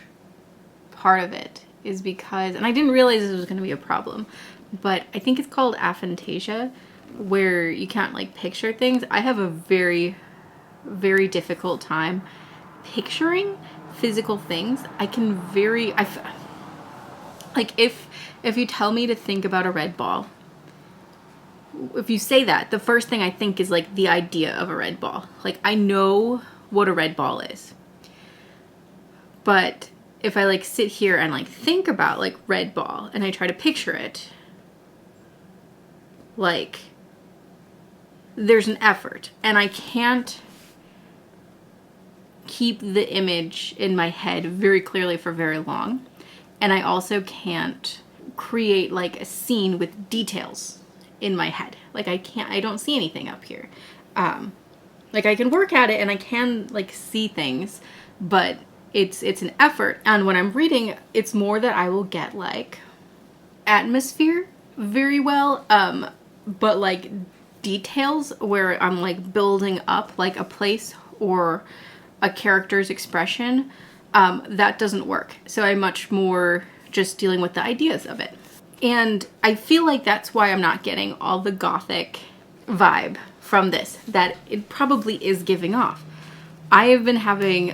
part of it is because, and I didn't realize this was going to be a problem, but I think it's called aphantasia, where you can't like picture things. I have a very, very difficult time picturing physical things. Like if you tell me to think about a red ball, if you say that, the first thing I think is like the idea of a red ball. Like I know what a red ball is, but if I like sit here and like think about like red ball and I try to picture it, like there's an effort, and I can't keep the image in my head very clearly for very long, and I also can't create like a scene with details in my head. Like I don't see anything up here. Like I can work at it and I can like see things, but it's an effort. And when I'm reading, it's more that I will get like atmosphere very well, but like details where I'm like building up like a place or a character's expression, that doesn't work. So I'm much more just dealing with the ideas of it. And I feel like that's why I'm not getting all the gothic vibe from this that it probably is giving off. I have been having,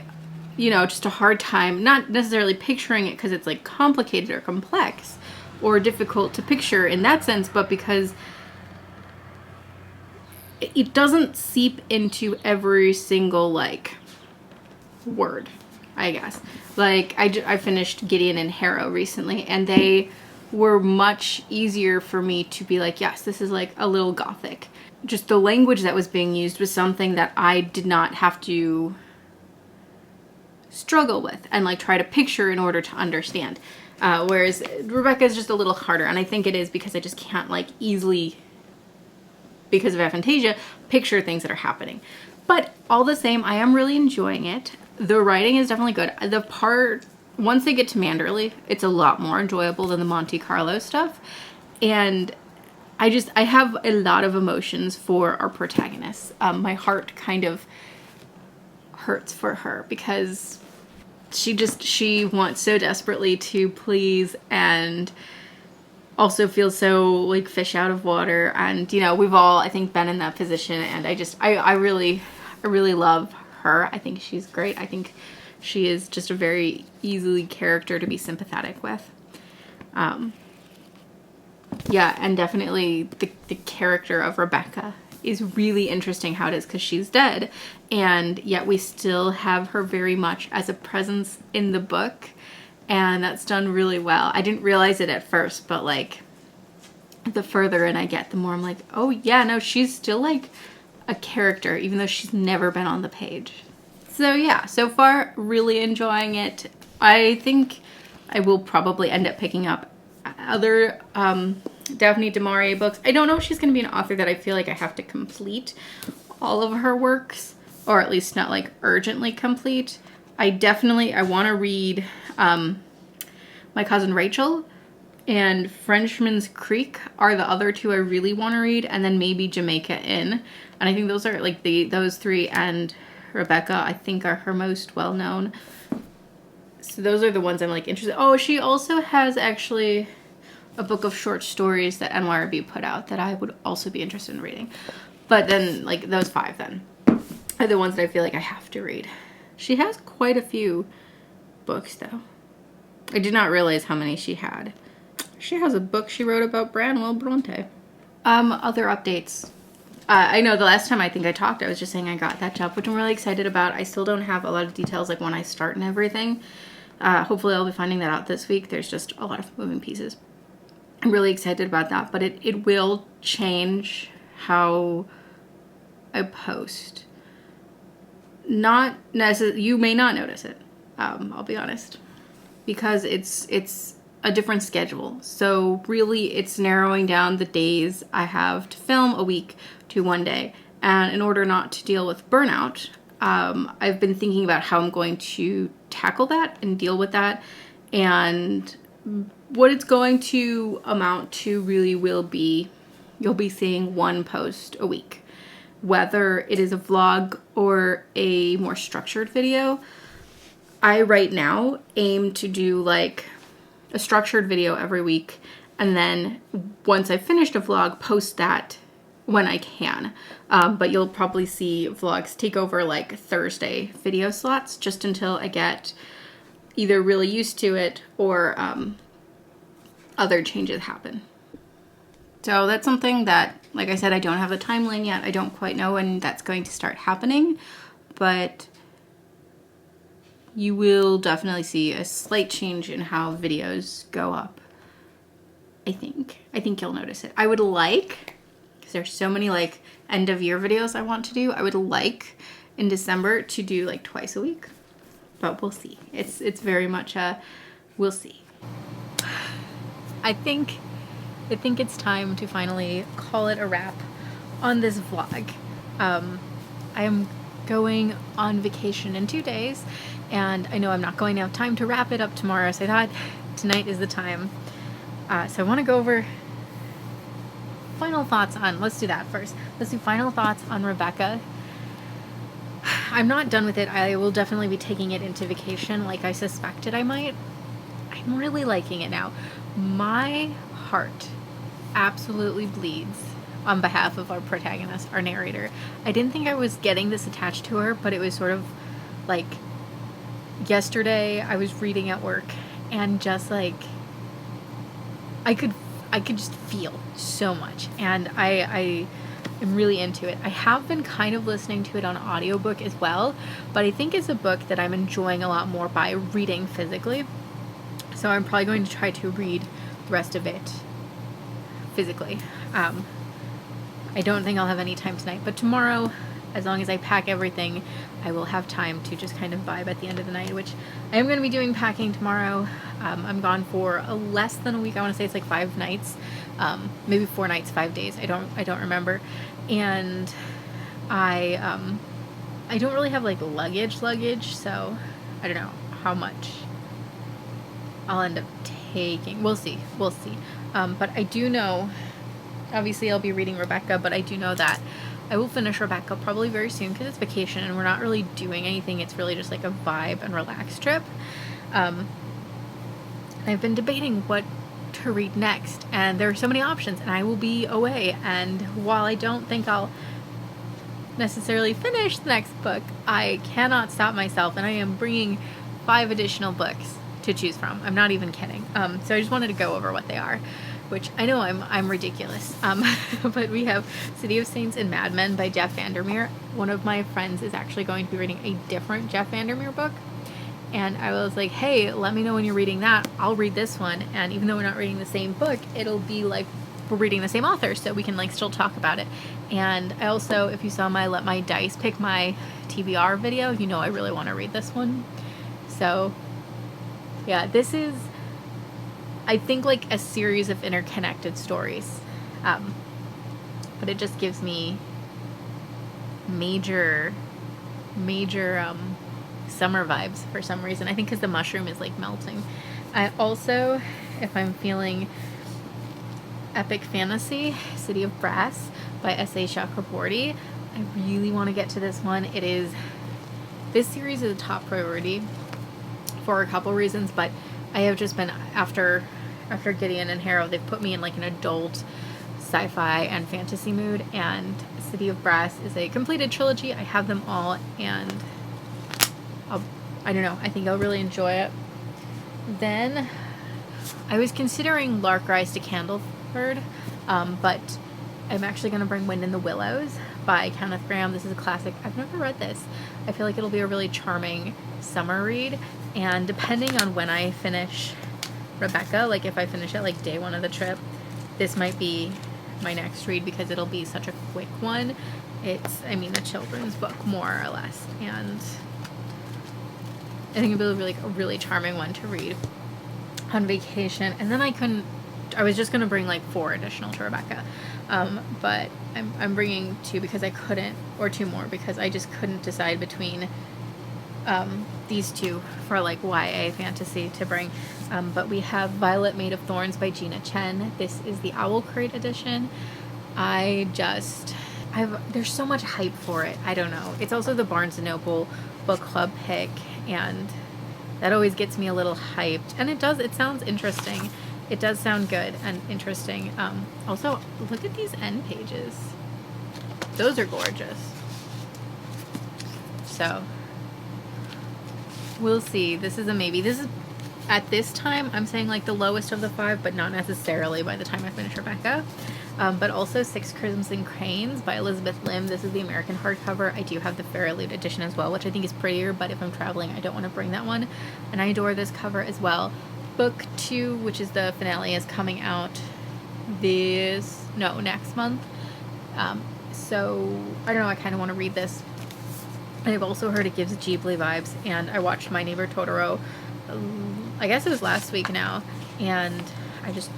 you know, just a hard time, not necessarily picturing it because it's like complicated or complex or difficult to picture in that sense, but because it doesn't seep into every single like word, I guess. Like I finished Gideon and Harrow recently, and they were much easier for me to be like, yes, this is like a little gothic. Just the language that was being used was something that I did not have to struggle with and like try to picture in order to understand. Whereas Rebecca is just a little harder, and I think it is because I just can't like easily, because of aphantasia, picture things that are happening. But all the same, I am really enjoying it. The writing is definitely good. The part, once they get to Manderley, it's a lot more enjoyable than the Monte Carlo stuff. And I have a lot of emotions for our protagonist. My heart kind of hurts for her because she wants so desperately to please and also feels so like fish out of water. And, you know, we've all, I think, been in that position. And I really love her. I think she's great. I think she is just a very easily character to be sympathetic with. Yeah, and definitely the character of Rebecca is really interesting how it is because she's dead, and yet we still have her very much as a presence in the book, and that's done really well. I didn't realize it at first, but like the further in I get, the more I'm like, oh yeah, no, she's still like a character even though she's never been on the page. So yeah, so far really enjoying it. I think I will probably end up picking up other Daphne du Maurier books. I don't know if she's going to be an author that I feel like I have to complete all of her works, or at least not like urgently complete. I want to read My Cousin Rachel and Frenchman's Creek are the other two I really want to read, and then maybe Jamaica Inn. And I think those are like those three, and Rebecca I think are her most well known. So those are the ones I'm like interested in. Oh, she also has actually a book of short stories that NYRB put out that I would also be interested in reading. But then like those 5 then are the ones that I feel like I have to read. She has quite a few books though. I did not realize how many she had. She has a book she wrote about Branwell Bronte. Other updates. I know the last time I think I talked, I was just saying I got that job, which I'm really excited about. I still don't have a lot of details like when I start and everything. Hopefully I'll be finding that out this week. There's just a lot of moving pieces. I'm really excited about that, but it will change how I post. Not necessarily, you may not notice it, I'll be honest, because it's a different schedule. So really it's narrowing down the days I have to film a week to 1 day. And in order not to deal with burnout, I've been thinking about how I'm going to tackle that and deal with that. And what it's going to amount to really will be, you'll be seeing 1 post a week. Whether it is a vlog or a more structured video, I right now aim to do like a structured video every week, and then once I've finished a vlog, post that when I can. But you'll probably see vlogs take over like Thursday video slots just until I get either really used to it or other changes happen. So that's something that, like I said, I don't have the timeline yet. I don't quite know when that's going to start happening, but you will definitely see a slight change in how videos go up. I think you'll notice it. I would like, because there's so many like end of year videos I want to do, I would like in December to do like twice a week, but we'll see. It's very much we'll see. I think it's time to finally call it a wrap on this vlog. I am going on vacation in 2 days, and I know I'm not going to have time to wrap it up tomorrow, so I thought tonight is the time. So I want to go over final thoughts on, let's do that first. Let's do final thoughts on Rebecca. I'm not done with it. I will definitely be taking it into vacation like I suspected I might. I'm really liking it now. My heart absolutely bleeds on behalf of our protagonist, our narrator. I didn't think I was getting this attached to her, but it was sort of like yesterday I was reading at work and just like I could just feel so much, and I am really into it. I have been kind of listening to it on audiobook as well, but I think it's a book that I'm enjoying a lot more by reading physically. So I'm probably going to try to read the rest of it physically. I don't think I'll have any time tonight, but tomorrow, as long as I pack everything, I will have time to just kind of vibe at the end of the night, which I am going to be doing packing tomorrow. I'm gone for less than a week. I want to say it's like 5 nights, maybe 4 nights, 5 days. I don't remember. And I don't really have like luggage, so I don't know how much I'll end up taking. We'll see. But I do know, obviously I'll be reading Rebecca, but I do know that I will finish Rebecca probably very soon because it's vacation and we're not really doing anything. It's really just like a vibe and relax trip. I've been debating what to read next, and there are so many options, and I will be away. And while I don't think I'll necessarily finish the next book, I cannot stop myself, and I am bringing 5 additional books to choose from. I'm not even kidding. So I just wanted to go over what they are, which I know I'm ridiculous. But we have City of Saints and Mad Men by Jeff Vandermeer. One of my friends is actually going to be reading a different Jeff Vandermeer book. And I was like, hey, let me know when you're reading that. I'll read this one. And even though we're not reading the same book, it'll be like we're reading the same author, so we can like still talk about it. And I also, if you saw my Let My Dice Pick My TBR video, you know I really want to read this one. So yeah, this is, I think, like a series of interconnected stories. But it just gives me major summer vibes for some reason. I think because the mushroom is like melting. I also, if I'm feeling epic fantasy, City of Brass by S.A. Chakraborty. I really want to get to this one. This series is a top priority for a couple reasons, but I have just been, after Gideon and Harrow, they've put me in like an adult sci-fi and fantasy mood, and City of Brass is a completed trilogy. I have them all, and I don't know, I think I'll really enjoy it. Then I was considering Lark Rise to Candleford, but I'm actually going to bring Wind in the Willows by Kenneth Grahame. This is a classic. I've never read this. I feel like it'll be a really charming summer read, and depending on when I finish Rebecca, like if I finish it like day 1 of the trip, this might be my next read because it'll be such a quick one. It's, I mean, a children's book more or less, and I think it'll be a really charming one to read on vacation. And then I was just going to bring like 4 additional to Rebecca, but I'm bringing 2 because I couldn't, or 2 more because I just couldn't decide between these 2 for like YA fantasy to bring. But we have Violet Made of Thorns by Gina Chen. This is the Owl Crate edition. There's so much hype for it. I don't know. It's also the Barnes & Noble book club pick, and that always gets me a little hyped. And it sounds interesting. It does sound good and interesting. Also, look at these end pages. Those are gorgeous. So, we'll see. This is a maybe. This is, at this time, I'm saying like the lowest of the 5, but not necessarily by the time I finish Rebecca. But also 6 Crimson Cranes by Elizabeth Lim. This is the American hardcover. I do have the Fairlead edition as well, which I think is prettier, but if I'm traveling, I don't want to bring that one. And I adore this cover as well. Book 2, which is the finale, is coming out next month. So, I don't know, I kind of want to read this. I've also heard it gives Ghibli vibes, and I watched My Neighbor Totoro, I guess it was last week now, and I just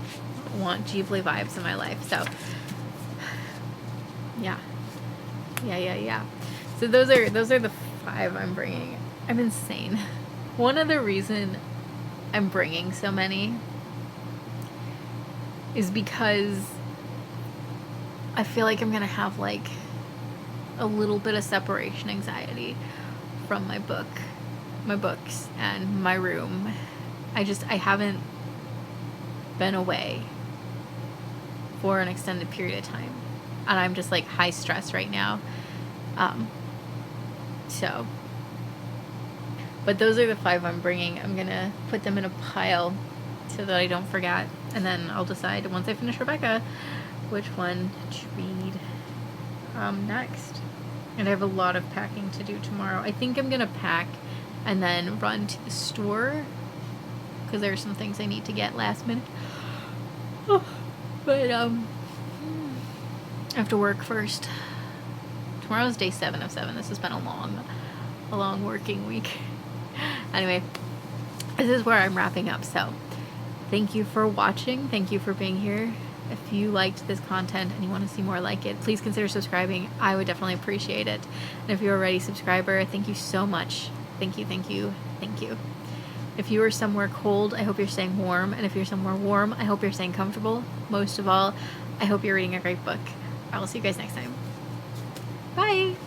want Ghibli vibes in my life. So yeah. So those are the 5 I'm bringing. I'm insane. One other reason I'm bringing so many is because I feel like I'm gonna have like a little bit of separation anxiety from my books and my room. I haven't been away for an extended period of time. and I'm just like high stress right now. So, but those are the 5 I'm bringing. I'm gonna put them in a pile so that I don't forget, and then I'll decide once I finish Rebecca which one to read next. And I have a lot of packing to do tomorrow. I think I'm gonna pack and then run to the store because there are some things I need to get last minute. But I have to work first. Tomorrow's day 7 of 7. This has been a long working week. Anyway, this is where I'm wrapping up. So thank you for watching. Thank you for being here. If you liked this content and you want to see more like it, please consider subscribing. I would definitely appreciate it. And if you're already a subscriber, thank you so much. Thank you, thank you, thank you. If you are somewhere cold, I hope you're staying warm. And if you're somewhere warm, I hope you're staying comfortable. Most of all, I hope you're reading a great book. I will see you guys next time. Bye!